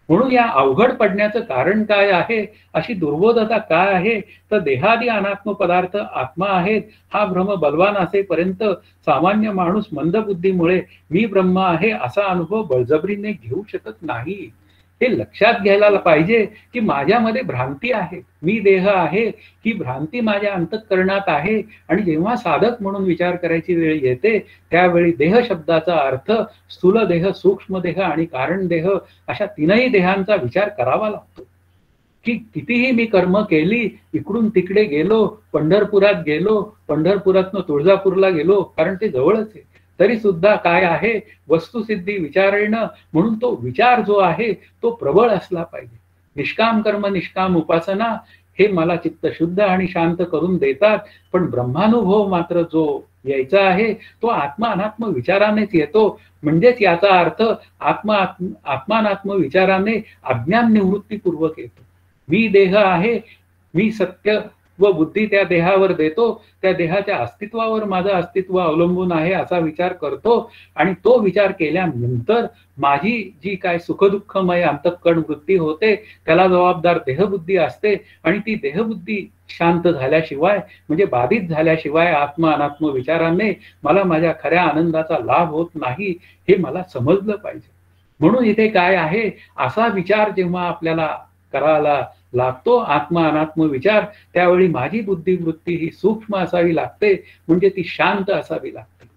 म्हणून या अवघड पडण्याचं कारण काय आहे, अशी दुर्बोधता काय आहे, तर देहादी अनात्म पदार्थ आत्मा आहेत हा भ्रम बलवान असेपर्यंत सामान्य माणूस मंदबुद्धीमुळे मी ब्रह्म आहे असा अनुभव बळजबरीने घेऊ शकत नाही. हे लक्षात घ्यायला पाहिजे की माझ्यामध्ये भ्रांती आहे, मी देह आहे, ही भ्रांती माझ्या अंतःकरणात आहे. आणि जेव्हा साधक म्हणून विचार करायची वेळ येते त्यावेळी देह शब्दाचा अर्थ स्थूल देह, सूक्ष्म देह आणि कारण देह अशा तीनही देहांचा विचार करावा लागतो. की कितीही मी कर्म केली, इकडून तिकडे गेलो, पंढरपुरात गेलो, पंढरपुरातनं तुळजापूरला गेलो, कारण ते जवळच आहे, तरी सुद्धा काय आहे, वस्तुसिद्धी विचारणं म्हणून तो विचार जो आहे तो प्रबळ असला पाहिजे. निष्काम कर्म निष्काम उपासना हे मला चित्त शुद्ध आणि शांत करून देतात. पण ब्रह्मानुभव मात्र जो यायचा आहे तो आत्मा अनात्म विचारानेच येतो. म्हणजेच याचा अर्थ आत्मानात्म विचाराने अज्ञान निवृत्तीपूर्वक येतो. मी देह आहे, मी सत्य व बुद्धी त्या देहावर देतो, त्या देहाच्या अस्तित्वावर माझं अस्तित्व अवलंबून आहे असा विचार करतो. आणि तो विचार केल्यानंतर माझी जी काय सुखदुःखमय अंतःकरण वृत्ती होते त्याला जबाबदार देहबुद्धी असते. आणि ती देहबुद्धी शांत झाल्याशिवाय म्हणजे बाधित झाल्याशिवाय आत्मा अनात्म विचाराने मला माझ्या खऱ्या आनंदाचा लाभ होत नाही हे मला समजलं पाहिजे. म्हणून इथे काय आहे, असा विचार जेव्हा आपल्याला करायला लागतो, आत्मा अनात्म विचार, त्यावेळी माझी बुद्धिवृत्ती ही सूक्ष्म असावी लागते, म्हणजे ती शांत असावी लागते.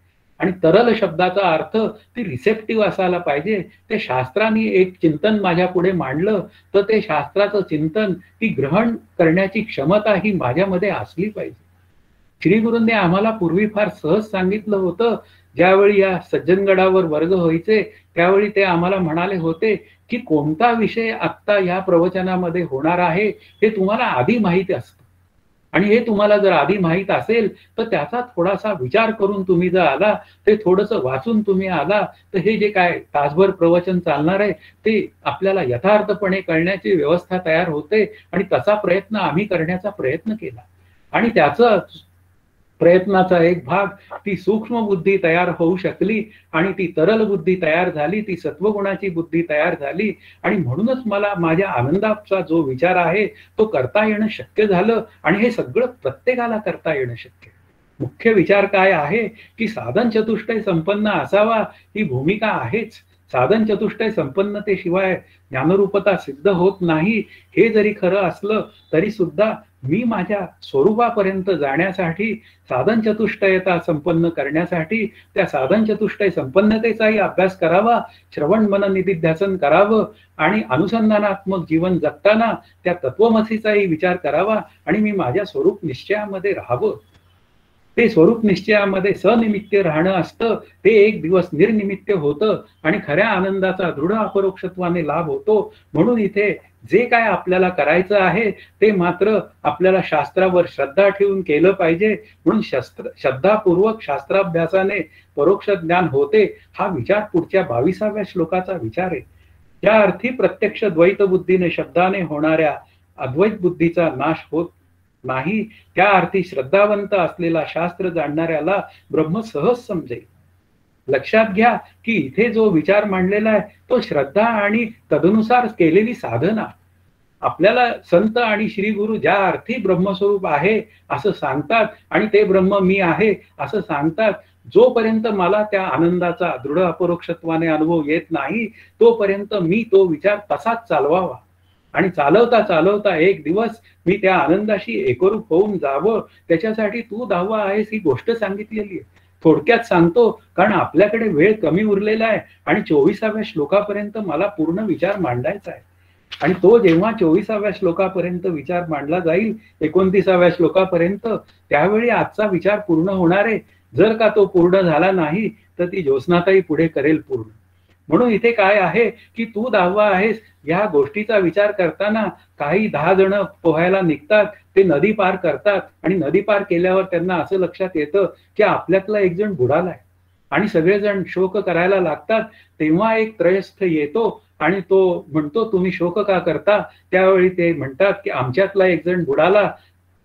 आणि तरल शब्दाचा अर्थ ती रिसेप्टिव्ह असायला पाहिजे. ते शास्त्राने एक चिंतन माझ्या पुढे मांडलं तर ते शास्त्राचं चिंतन ती ग्रहण करण्याची क्षमता ही माझ्यामध्ये असली पाहिजे. श्री गुरूंनी आम्हाला पूर्वी फार सहज सांगितलं होतं. ज्यावेळी या सज्जनगडावर वर्ग व्हायचे त्यावेळी ते आम्हाला म्हणाले होते की कोणता विषय आत्ता या प्रवचनामध्ये होणार आहे हे तुम्हाला आधी माहिती असतं. आणि हे तुम्हाला जर आधी माहित असेल तर त्याचा थोडासा विचार करून तुम्ही जर आला, ते थोडंसं वाचून तुम्ही आला, तर हे जे काय तासभर प्रवचन चालणार आहे ते आपल्याला यथार्थपणे कळण्याची व्यवस्था तयार होते. आणि तसा प्रयत्न आम्ही करण्याचा प्रयत्न केला. आणि त्याचं प्रयत्नाचा एक भाग ती सूक्ष्म बुद्धी तयार होऊ शकली आणि ती तरल बुद्धी तयार झाली, ती सत्वगुणाची बुद्धी तयार झाली. आणि म्हणूनच मला माझ्या आनंदाचा जो विचार आहे तो करता येणं शक्य झालं. आणि हे सगळं प्रत्येकाला करता येणं शक्य. मुख्य विचार काय आहे की साधन चतुष्टय संपन्न असावा ही भूमिका आहेच. साधन चतुष्टय संपन्नतेशिवाय ज्ञानरूपता सिद्ध होत नाही. हे जरी खरं असलं तरी सुद्धा मी माझ्या स्वरूपापर्यंत जाण्यासाठी, साधन चतुष्टयता संपन्न करण्यासाठी त्या साधन चतुष्टय संपन्नतेचाही अभ्यास करावा, श्रवण मनन निधिध्यासन करावं आणि अनुसंधानात्मक जीवन जगताना त्या तत्वमसीचाही विचार करावा आणि मी माझ्या स्वरूप निश्चयामध्ये राहावं. ते स्वरूप निश्चयामध्ये सनिमित्त राहणं असतं, ते एक दिवस निर्निमित्त होतं आणि खऱ्या आनंदाचा दृढ अपरोक्षत्वाने लाभ होतो. म्हणून इथे जे काय आपल्याला करायचं आहे ते मात्र आपल्याला शास्त्रावर श्रद्धा ठेवून केलं पाहिजे. म्हणून श्रद्धापूर्वक शास्त्राभ्यासाने परोक्ष ज्ञान होते हा विचार पुढच्या 22व्या श्लोकाचा विचार आहे. त्या अर्थी प्रत्यक्ष द्वैत बुद्धीने शब्दाने होणाऱ्या अद्वैत बुद्धीचा नाश होत नाही. त्या अर्थी श्रद्धावंत असलेला शास्त्र जाणणाऱ्याला ब्रह्म सहज समजेल. लक्षात घ्या की इथे जो विचार मांडलेला आहे तो श्रद्धा आणि तदनुसार केलेली साधना. आपल्याला संत आणि श्री गुरु ज्या अर्थी ब्रह्मस्वरूप आहे असं सांगतात आणि ते ब्रह्म मी आहे असं सांगतात, जोपर्यंत मला त्या आनंदाचा दृढ अपरोक्षत्वाने अनुभव येत नाही तोपर्यंत मी तो विचार तसाच चालवावा. आणि चालवता चालवता एक दिवस मी त्या आनंदाशी एकरूप होऊन जावं, त्याच्यासाठी तू धावा आहेस ही गोष्ट सांगितलेली आहे. थोडक्यात सांगतो कारण आपल्याकडे वेळ कमी उरलेला आहे आणि 24व्या श्लोकापर्यंत मला पूर्ण विचार मांडायचा आहे. आणि तो जेव्हा 24व्या श्लोकापर्यंत विचार मांडला जाईल, 29व्या श्लोकापर्यंत, त्यावेळी आजचा विचार पूर्ण होणार आहे. जर का तो पूर्ण झाला नाही तर ती ज्योत्स्नाताई पुढे करेल पूर्ण. म्हणून इथे काय आहे की तू दहावा आहेस या गोष्टीचा विचार करताना काही 10 जण पोहायला निघतात, ते नदी पार करतात आणि नदी पार केल्यावर त्यांना असं लक्षात येतं की आपल्यातला एक जण बुडालाय. आणि सगळेजण शोक करायला लागतात, तेव्हा एक त्रयस्थ येतो आणि तो म्हणतो तुम्ही शोक का करता. त्यावेळी ते म्हणतात की आमच्यातला एक जण बुडाला.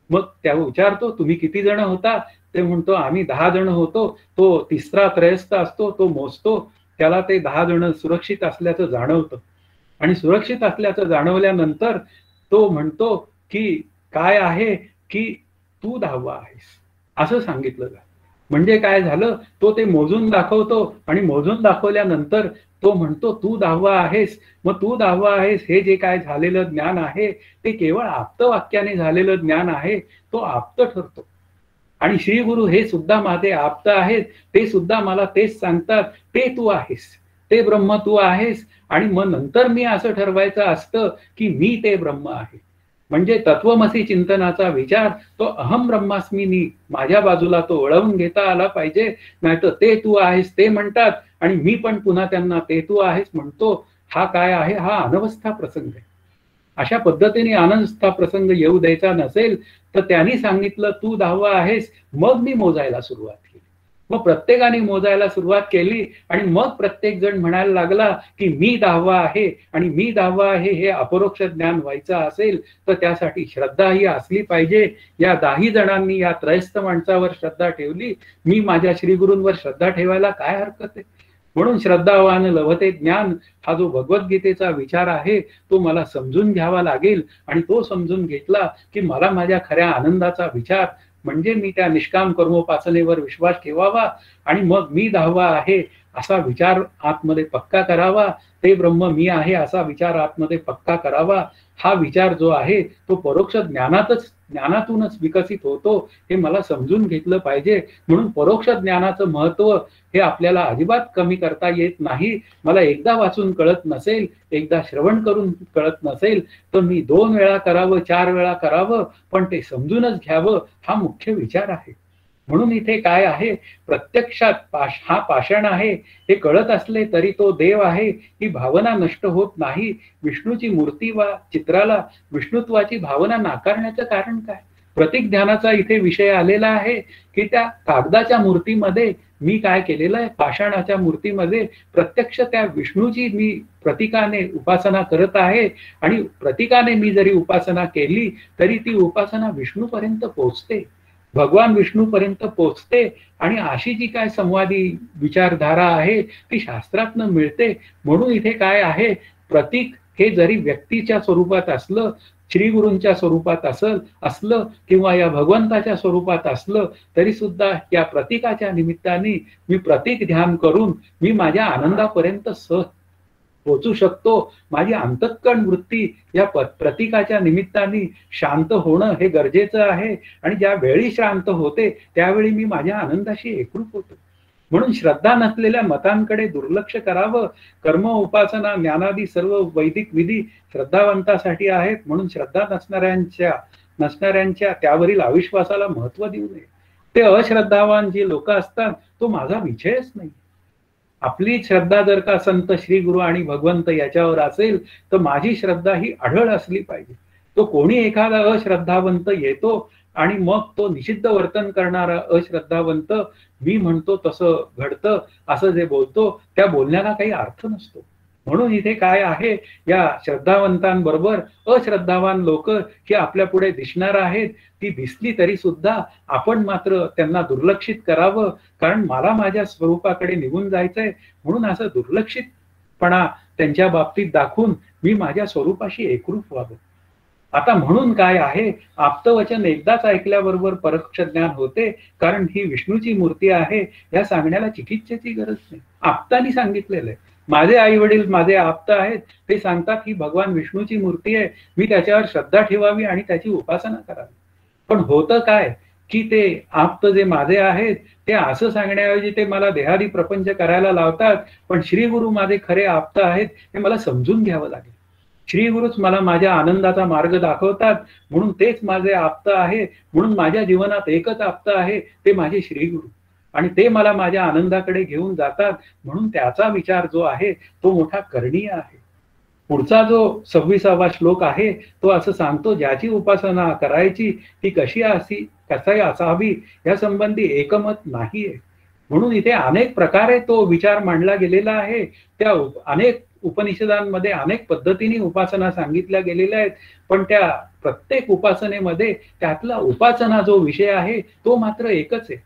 मग त्या विचारतो तुम्ही किती जण होता. ते म्हणतो आम्ही 10 जण होतो. तो तिसरा त्रयस्थ असतो, तो मोजतो. त्याला ते 10 जण सुरक्षित असल्याचं जाणवतं आणि सुरक्षित असल्याचं जाणवल्यानंतर तो म्हणतो की काय आहे की तू 10वा आहेस असं सांगितलं जातं. म्हणजे काय झालं, तो ते मोजून दाखवतो आणि मोजून दाखवल्यानंतर तो म्हणतो तू 10वा आहेस. मग तू 10वा आहेस हे जे काय झालेलं ज्ञान आहे ते केवळ आप्तवाक्याने झालेलं ज्ञान आहे. तो आप्त ठरतो आणि श्री गुरु हे सुद्धा माझे आप्त आहेत. ते सुद्धा मला तेच सांगतात, ते तू आहेस, ते ब्रह्म तू आहेस. आणि मग नंतर मी असं ठरवायचं असतं की मी ते ब्रह्म आहे. म्हणजे तत्वमसी चिंतनाचा विचार तो अहम ब्रह्मास्मीनी माझ्या बाजूला तो वळवून घेता आला पाहिजे. नाहीतर ते तू आहेस ते म्हणतात आणि मी पण पुन्हा त्यांना ते तू आहेस म्हणतो. हा काय आहे, हा अनवस्था प्रसंग आहे. अशा पद्धतीने अनवस्था प्रसंग येऊ द्यायचा नसेल तर त्यांनी सांगितलं तू 10वा आहेस. मग मी मोजायला सुरुवात केली. मग प्रत्येकाने मोजायला सुरुवात केली आणि मग प्रत्येक जण म्हणायला लागला की मी 10वा आहे आणि मी 10वा आहे हे अपरोक्ष ज्ञान व्हायचं असेल तर त्यासाठी श्रद्धा ही असली पाहिजे. या 10 जणांनी या त्रयस्थ माणसावर श्रद्धा ठेवली. मी माझ्या श्रीगुरूंवर श्रद्धा ठेवायला काय हरकत आहे. म्हणून श्रद्धावान लभते ज्ञान हा जो भगवद्गीतेचा विचार आहे तो मला समजून घ्यावा लागेल आणि तो समजून घेतला की मला माझ्या खऱ्या आनंदाचा विचार म्हणजे मी त्या निष्काम कर्मोपासनेवर विश्वास ठेवावा आणि मग मी 10वा आहे असा विचार आतमध्ये पक्का करावा. ते ब्रह्म मी आहे असा विचार आतमध्ये पक्का करावा. हा विचार जो आहे तो परोक्ष ज्ञानातूनच विकसित होतो हे मला समजून घेतलं पाहिजे. म्हणून परोक्ष ज्ञानाचं महत्व हे आपल्याला अजिबात कमी करता येत नाही. मला एकदा वाचून कळत नसेल, एकदा श्रवण करून कळत नसेल तर मी 2 वेळा करावं, 4 वेळा करावं, पण ते समजूनच घ्यावं हा मुख्य विचार आहे. म्हणून इथे काय आहे, प्रत्यक्षात हा पाषाण आहे हे कळत असले तरी तो देव आहे ही भावना नष्ट होत नाही. विष्णूची मूर्ती वा चित्राला विष्णुत्वाची भावना नाकारण्याचं कारण काय. प्रतीक ध्यानाचा इथे विषय आलेला आहे की त्या कागदाच्या मूर्तीमध्ये मी काय केलेलं आहे, पाषाणाच्या मूर्तीमध्ये प्रत्यक्ष त्या विष्णूची मी प्रतीकाने उपासना करत आहे आणि प्रतीकाने मी जरी उपासना केली तरी ती उपासना विष्णूपर्यंत पोहोचते, भगवान विष्णूपर्यंत पोहोचते. आणि अशी जी काय संवादी विचारधारा आहे ती शास्त्रातनं मिळते. म्हणून इथे काय आहे, प्रतीक हे जरी व्यक्तीच्या स्वरूपात असलं, श्रीगुरूंच्या स्वरूपात असलं किंवा या भगवंताच्या स्वरूपात असलं तरी सुद्धा या प्रतीकाच्या निमित्ताने मी प्रतीक ध्यान करून मी माझ्या आनंदापर्यंत सहज पोचू शकतो. माझी अंतःकरण वृत्ती या प्रतीकाच्या निमित्ताने शांत होणं हे गरजेचं आहे आणि ज्या वेळी शांत होते त्यावेळी मी माझ्या आनंदाशी एकरूप होतो. म्हणून श्रद्धा नसलेल्या मतांकडे दुर्लक्ष करावं. कर्म उपासना ज्ञानादी सर्व वैदिक विधी श्रद्धावंतासाठी आहेत. म्हणून श्रद्धा नसणाऱ्यांच्या त्यावरील अविश्वासाला महत्व देऊ नये. ते अश्रद्धावान जे लोक असतात तो माझा विषयच नाही. आपली श्रद्धा जर का संत श्री गुरु आणि भगवंत याच्यावर असेल तर माझी श्रद्धा ही अढळ असली पाहिजे. तो कोणी एखादा अश्रद्धावंत येतो आणि मग तो निषिद्ध वर्तन करणारा अश्रद्धावंत मी म्हणतो तसं घडतं असं जे बोलतो त्या बोलण्याला काही अर्थ नसतो. म्हणून इथे काय आहे, या श्रद्धावंतांबरोबर अश्रद्धावान लोक ही आपल्या पुढे दिसणार आहेत. ती दिसली तरी सुद्धा आपण मात्र त्यांना दुर्लक्षित करावं, कारण मला माझ्या स्वरूपाकडे निघून जायचंय. म्हणून असं दुर्लक्षितपणा त्यांच्या बाबतीत दाखवून मी माझ्या स्वरूपाशी एकरूप व्हावं. आता म्हणून काय आहे, आप्तवचन एकदाच ऐकल्याबरोबर परोक्ष ज्ञान होते, कारण ही विष्णूची मूर्ती आहे या सांगण्याला चिकित्सेची गरज नाही. आप्तानी सांगितलेलं आहे. माझे आई वडील माझे आप्त आहेत, ते सांगतात ही भगवान विष्णूची मूर्ती आहे, मी त्याच्यावर श्रद्धा ठेवावी आणि त्याची उपासना करावी. पण होतं काय की ते आप्त जे माझे आहेत ते असं सांगण्याऐवजी ते मला देहादी प्रपंच करायला लावतात. पण श्री गुरु माझे खरे आप्त आहेत हे मला समजून घ्यावं लागेल. श्री गुरुच मला माझ्या आनंदाचा मार्ग दाखवतात, म्हणून तेच माझे आप्त आहे. म्हणून माझ्या जीवनात एकच आप्त आहे, ते माझे श्री गुरु, आणि ते मला माझ्या आनंदाकडे घेऊन जातात. म्हणून त्याचा विचार जो आहे तो मोठा करणीय आहे. पुढचा जो 26वा श्लोक आहे तो असं सांगतो, ज्याची उपासना करायची ती कशी असावी या संबंधी एकमत नाहीये. म्हणून इथे अनेक प्रकारे तो विचार मांडला गेलेला आहे. त्या अनेक उपनिषदांमध्ये अनेक पद्धतीने उपासना सांगितल्या गेलेल्या आहेत, पण त्या प्रत्येक उपासनेमध्ये त्यातला उपासना जो विषय आहे तो मात्र एकच आहे.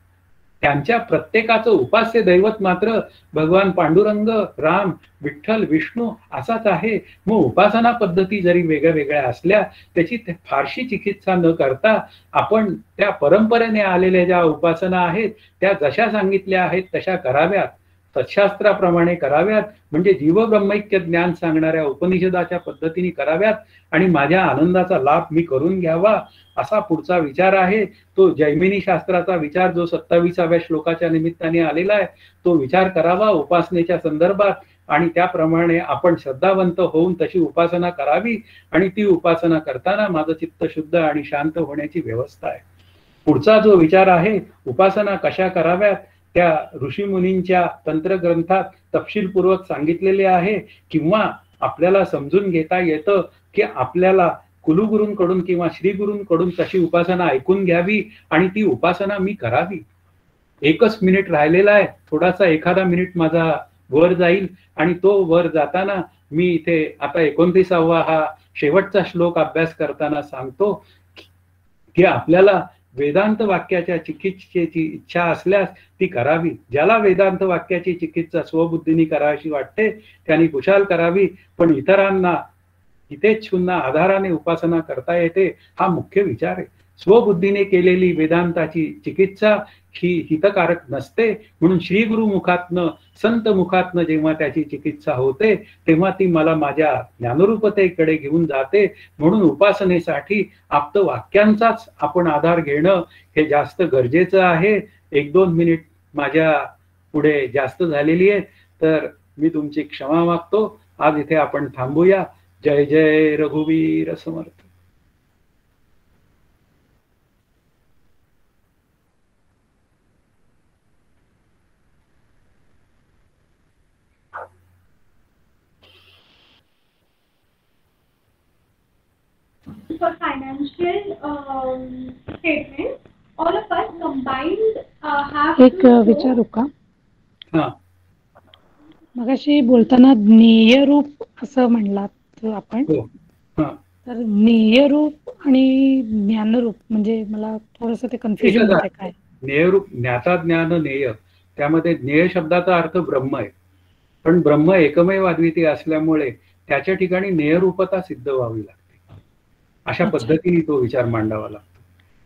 त्यांच्या प्रत्येकाचं उपास्य दैवत मात्र भगवान पांडुरंग, राम, विठ्ठल, विष्णू असाच आहे. मग उपासना पद्धती जरी वेगळ्या वेगळ्या असल्या त्याची फारशी चिकित्सा न करता आपण त्या परंपरेने आलेल्या ज्या उपासना आहेत त्या जशा सांगितल्या आहेत तशा कराव्यात, सत्शास्त्राप्रमाणे कराव्यात, म्हणजे जीवब्रह्मैक्य ज्ञान सांगणाऱ्या उपनिषदाच्या पद्धतीने कराव्यात आणि माझ्या आनंदाचा लाभ मी करून घ्यावा असा पुढचा विचार आहे. तो जैमिनी शास्त्राचा विचार जो 27व्या श्लोकाच्या निमित्ताने आलेला आहे तो विचार करावा उपासनेच्या संदर्भात आणि त्याप्रमाणे आपण श्रद्धावंत होऊन तशी उपासना करावी आणि ती उपासना करताना माझं चित्त शुद्ध आणि शांत होण्याची व्यवस्था आहे. पुढचा जो विचार आहे उपासना कशा कराव्यात त्या ऋषीमुनींच्या तंत्रग्रंथात तपशीलपूर्वक सांगितलेले आहे किंवा आपल्याला समजून घेता येतं की आपल्याला कुलुगुरूंकडून किंवा श्रीगुरूंकडून तशी उपासना ऐकून घ्यावी आणि ती उपासना मी करावी. 1च मिनिट राहिलेला आहे, थोडासा एखादा मिनिट माझा वर जाईल आणि तो वर जाताना मी इथे आता 29वा हा शेवटचा श्लोक अभ्यास करताना सांगतो की आपल्याला वेदांत वाक्याच्या चिकित्सेची इच्छा असल्यास ती करावी. ज्याला वेदांत वाक्याची चिकित्सा स्वबुद्धीने करावीशी वाटते त्यांनी कुशाल करावी, पण इतरांना हितेच्छूंना आधाराने उपासना करता येते हा मुख्य विचार आहे. स्वबुद्धीने केलेली वेदांताची चिकित्सा ही हितकारक नसते, म्हणून श्री गुरु मुखातनं संत मुखातनं जेव्हा त्याची चिकित्सा होते तेव्हा ती मला माझ्या ज्ञानरूपतेकडे घेऊन जाते. म्हणून उपासनेसाठी आप्त वाक्यांचाच आपण आधार घेणं हे जास्त गरजेचं आहे. 1-2 मिनिट माझ्या पुढे जास्त झालेली आहे तर मी तुमची क्षमा मागतो. आज इथे आपण थांबूया. जय जय रघुवीर समर्थ. For financial statements, all of us combined have एक विचारू का? हा, मगाशी बोलताना ज्ञेय रूप असं म्हणलात आपण. हो, हा. तर ज्ञेय रूप आणि ज्ञानरूप म्हणजे मला थोडंसं ते कन्फ्युजन होते काय. ज्ञेयरूप ज्ञाता ज्ञान ज्ञेय त्यामध्ये ज्ञेय शब्दाचा अर्थ ब्रह्म आहे, पण ब्रह्म एकमेव अद्वितीय असल्यामुळे त्याच्या ठिकाणी ज्ञेयरूपता सिद्ध व्हावी लागते. अशा पद्धतीने तो विचार मांडावा लागतो.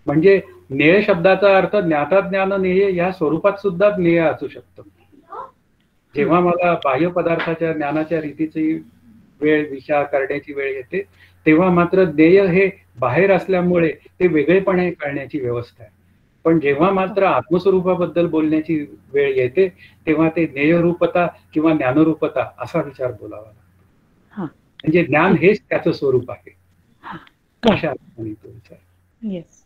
म्हणजे ज्ञेय शब्दाचा अर्थ ज्ञाता ज्ञान ज्ञेय या स्वरूपात सुद्धा ज्ञेय असू शकतं. जेव्हा मला बाह्य पदार्थाच्या ज्ञानाच्या रीतीची विचार करण्याची वेळ येते तेव्हा मात्र ज्ञेय हे बाहेर असल्यामुळे ते वेगळेपणे कळण्याची व्यवस्था आहे. पण जेव्हा मात्र आत्मस्वरूपाबद्दल बोलण्याची वेळ येते तेव्हा ते ज्ञेयरूपता किंवा ज्ञानरूपता असा विचार बोलावा लागतो. म्हणजे ज्ञान हेच त्याचं स्वरूप आहे अशा अर्थाने तो विचार. येस.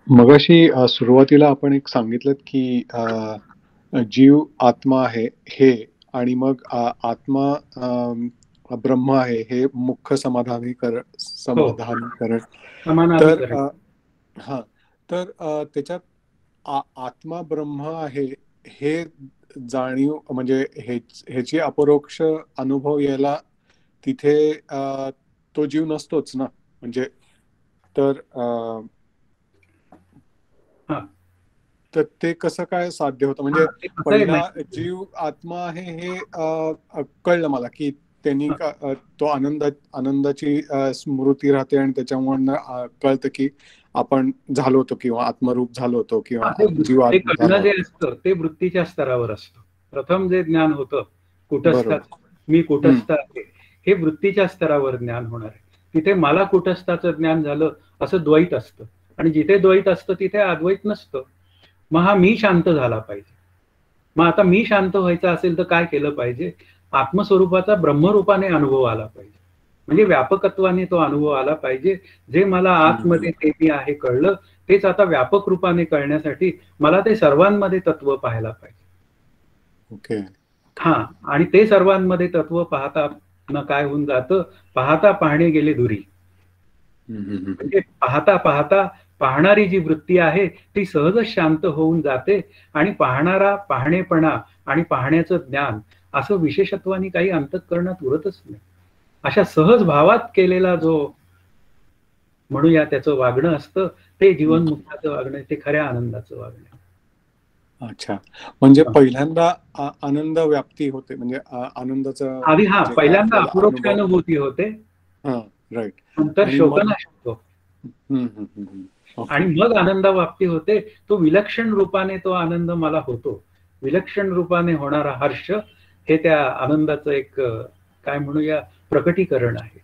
मगाशी सुरुवातीला आपण एक सांगितलं की जीव आत्मा आहे हे आणि मग आत्मा ब्रह्म आहे हे मुख्य समाधानीकरण. तर हा, तर त्याच्यात आत्मा ब्रह्म आहे हे जाणीव म्हणजे ह्याची अपरोक्ष अनुभव यायला तिथे तो जीव नसतोच ना. म्हणजे तर ते कसं काय साध्य होतं. म्हणजे पहिला जीव आत्मा आहे हे कळलं मला की त्यांनी तो आनंदाची स्मृती राहते आणि त्याच्यामुळे कळतं की आपण झालो होतो किंवा आत्मरूप झालो होतो किंवा जीव आत्मा जे असतं ते वृत्तीच्या स्तरावर असतं. प्रथम जे ज्ञान होतं कुटस्थ मी कुटस्थ आहे हे वृत्तीच्या स्तरावर ज्ञान होणार आहे. तिथे मला कुटस्थाचं ज्ञान झालं असं द्वैत असतं आणि जिथे द्वैत असतं तिथे अद्वैत नसतं. मग हा मी शांत झाला पाहिजे. मग आता मी शांत व्हायचा असेल तर काय केलं पाहिजे. आत्मस्वरूपाचा ब्रह्मरूपाने अनुभव आला पाहिजे. म्हणजे व्यापकत्वाने तो अनुभव आला पाहिजे. जे मला आतमध्ये ते मी आहे कळलं, तेच आता व्यापक रूपाने कळण्यासाठी मला ते सर्वांमध्ये तत्व पाहायला पाहिजे. ओके. हा, आणि ते सर्वांमध्ये तत्व पाहता न काय होऊन जातं, पाहता पाहणे गेले दुरी. म्हणजे पाहता पाहता पाहणारी जी वृत्ती आहे ती सहजच शांत होऊन जाते आणि पाहणारा पाहणेपणा आणि पाहण्याचं ज्ञान असं विशेषत्वाने काही अंतःकरणात उरतच नाही. अशा सहज भावात केलेला जो म्हणूया त्याचं वागणं असतं ते जीवनमुक्ताचं वागणं, ते खऱ्या आनंदाचं वागणं. अच्छा, म्हणजे पहिल्यांदा आनंद व्याप्ती होते, म्हणजे आनंदाचं आधी पहिल्यांदा अपरोक्षानुभूती होते, राईट, नंतर शोकनाश होतो आणि मग आनंदवाप्ती होते. तो विलक्षण रूपाने तो आनंद मला होतो. विलक्षण रूपाने होणारा हर्ष हे त्या आनंदाचं एक काय म्हणूया प्रकटीकरण आहे.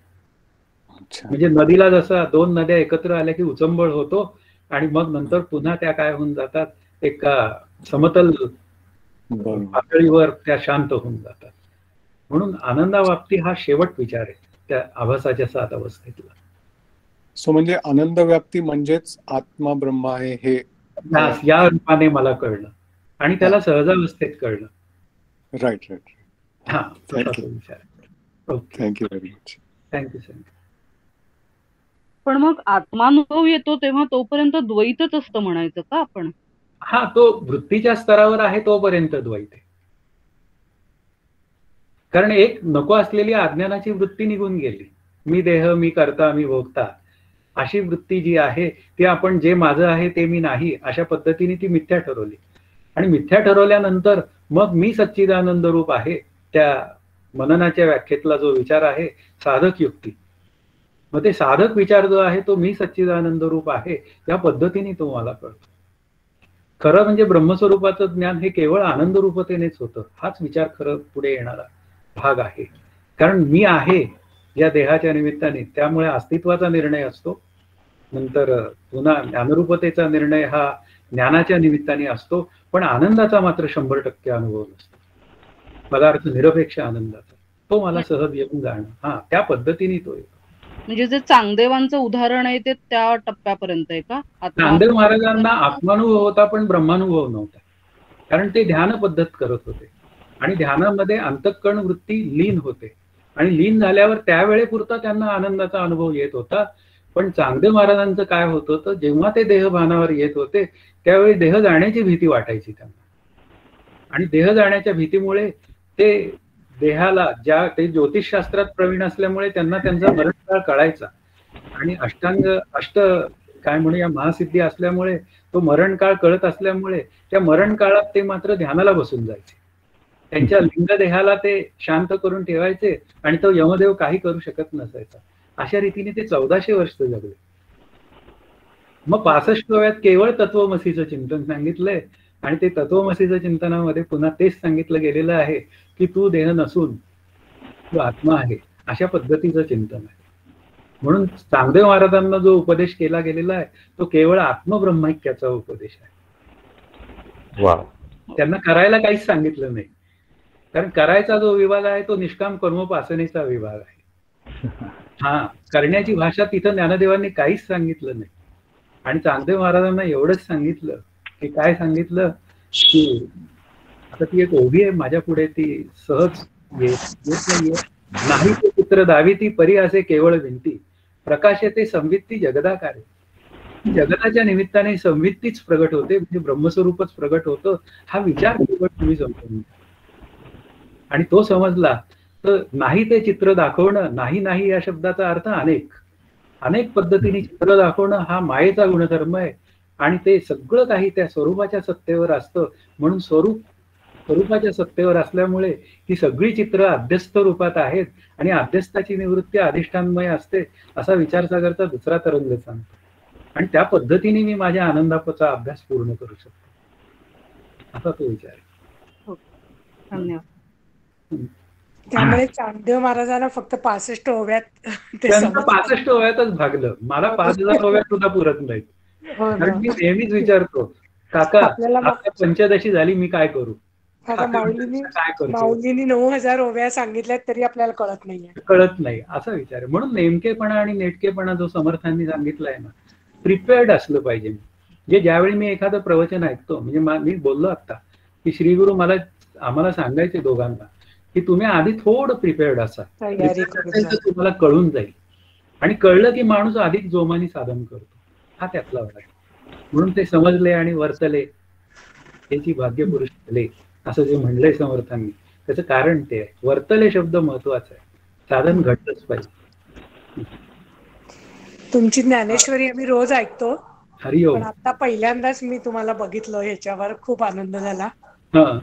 म्हणजे नदीला जसा दोन नद्या एकत्र आल्या की उचंबळ होतो आणि मग नंतर पुन्हा त्या काय होऊन जातात, एका समतल पातळीवर त्या शांत होऊन जातात. म्हणून आनंदावाप्ती हा शेवट विचार आहे त्या आभासाच्या 7 अवस्थेतला. सो म्हणजे आनंद व्याप्ती म्हणजेच आत्मा ब्रह्म आहे हे या रूपाने मला कळलं आणि त्याला सहजावस्थेत कळलं. Right right. हा, विचार. Thank you very much. Thank you sir. पण मग आत्मानुभव येतो तेव्हा तोपर्यंत द्वैतच असतं म्हणायचं का आपण? हा, तो वृत्तीच्या स्तरावर आहे तोपर्यंत द्वैत आहे. कारण एक नको असलेली अज्ञानाची वृत्ती निघून गेली. मी देह, मी करता, मी भोगता अशी वृत्ती जी आहे ती आपण जे माझं आहे ते मी नाही अशा पद्धतीने ती मिथ्या ठरवली आणि मिथ्या ठरवल्यानंतर मग मी सच्चिदानंद रूप आहे. त्या मननाच्या व्याख्येतला जो विचार आहे साधक युक्ती, मग ते साधक विचार जो आहे तो मी सच्चिदानंद रूप आहे या पद्धतीने तो मला कळतो. खरं म्हणजे ब्रह्मस्वरूपाचं ज्ञान हे केवळ आनंद रूपतेनेच होतं. हाच विचार खरं पुढे येणारा भाग आहे. कारण मी आहे या देहाच्या निमित्ताने, त्यामुळे अस्तित्वाचा निर्णय असतो. नंतर पुन्हा ज्ञानरूपतेचा निर्णय हा ज्ञानाच्या निमित्ताने असतो, पण आनंदाचा मात्र 100% अनुभव नसतो. पदार्थ निरपेक्ष आनंदाचा तो मला सहज येऊन जाणं, हा त्या पद्धतीने तो येतो. म्हणजे जे चांगदेवांचं उदाहरण आहे ते त्या टप्प्यापर्यंत आहे का? चांगदेव महाराजांना आत्मानुभव होता पण ब्रह्मानुभव नव्हता, कारण ते ध्यान पद्धत करत होते आणि ध्यानामध्ये अंतःकरण वृत्ती लीन होते आणि लीन झाल्यावर त्यावेळेपुरता त्यांना आनंदाचा अनुभव येत होता. पण चांगदेव महाराजांचं काय होत होतं, जेव्हा ते देहभानावर येत होते त्यावेळी देह जाण्याची भीती वाटायची त्यांना आणि देह जाण्याच्या भीतीमुळे ते देहाला ते ज्योतिषशास्त्रात प्रवीण असल्यामुळे त्यांना त्यांचा मरणकाळ कळायचा आणि अष्ट काय म्हणूया महासिद्धी असल्यामुळे तो मरणकाळ कळत असल्यामुळे त्या मरणकाळात ते मात्र ध्यानाला बसून जायचे. त्यांच्या लिंगदेहाला ते शांत करून ठेवायचे आणि तो यमदेव काही करू शकत नसायचा. अशा रीतीने ते 1400 वर्ष जगले. मग 65व्यात केवळ तत्वमसीचं चिंतन सांगितलंय आणि ते तत्वमसीचं चिंतनामध्ये पुन्हा तेच सांगितलं गेलेलं आहे की तू देह नसून तू आत्मा आहे, अशा पद्धतीचं चिंतन आहे. म्हणून चांगदेव महाराजांना जो उपदेश केला गेलेला आहे तो केवळ आत्मब्रह्मैक्याचा उपदेश आहे. त्यांना करायला काहीच सांगितलं नाही, कारण करायचा जो विभाग आहे तो निष्काम कर्मोपासनेचा विभाग आहे. हा, करण्याची भाषा तिथं ज्ञानदेवांनी काहीच सांगितलं नाही आणि चांगदेव महाराजांना एवढंच सांगितलं की काय सांगितलं की आता ती एक ओवी आहे माझ्या पुढे, ती सहज येत नाहीये. नाही ते चित्र दावी ती परी असे केवळ विनती, प्रकाश ते संवित्ती जगदाकारे. जगताच्या निमित्ताने संवित्तीच प्रगट होते, म्हणजे ब्रह्मस्वरूपच प्रगट होतं. हा विचार केवळ तुम्ही समजून आणि तो समजला तर नाही ते चित्र दाखवणं, नाही नाही या शब्दाचा अर्थ अनेक पद्धतीने चित्र दाखवणं हा मायेचा गुणधर्म आहे आणि ते सगळं काही त्या स्वरूपाच्या सत्तेवर असतं. म्हणून स्वरूपाच्या सत्तेवर असल्यामुळे ही सगळी चित्र अध्यस्त रूपात आहेत आणि अध्यस्थाची निवृत्ती अधिष्ठानमय असते असा विचारसागरचा दुसरा तरंग सांगतो आणि त्या पद्धतीने मी माझ्या आनंदाचा अभ्यास पूर्ण करू शकतो असा तो विचार आहे. धन्यवाद. त्यामुळे चांगदेव महाराजांना फक्त 65 ओव्यात त्यांना 65 ओव्यातच भागलं. मला 5000 ओव्यात सुद्धा पुरत नाही. कारण मी नेहमीच विचारतो, काका आता 85 झाली, मी काय करू? आता माऊलींनी काय करतो माऊलींनी 9,000 ओव्या सांगितल्यात तरी आपल्याला कळत नाहीये. कळत नाही असा विचार आहे. म्हणून नेमकेपणा आणि नेटकेपणा जो समर्थांनी सांगितलाय ना, प्रिपेअर्ड असलं पाहिजे. म्हणजे ज्यावेळी मी एखादं प्रवचन ऐकतो, म्हणजे मी बोललो आता की श्रीगुरु आम्हाला सांगायचे दोघांना की तुम्ही आधी थोडं प्रिपेअर्ड असा, तयारी करून जा. तुम्हाला कळून जाईल. आणि कळलं की माणूस अधिक जोमाने साधन करतो, हा त्यातला भाग आहे. म्हणून ते समजले आणि वर्तले त्याची भाग्यपुरुष झाले असं जे म्हणलंय समर्थांनी, त्याचं कारण ते आहे. वर्तले शब्द महत्वाचा आहे. साधन घडलंच पाहिजे. तुमची ज्ञानेश्वरी आम्ही रोज ऐकतो, हरिओम. पण आता पहिल्यांदाच मी तुम्हाला बघितलं, ह्याच्यावर खूप आनंद झाला. हा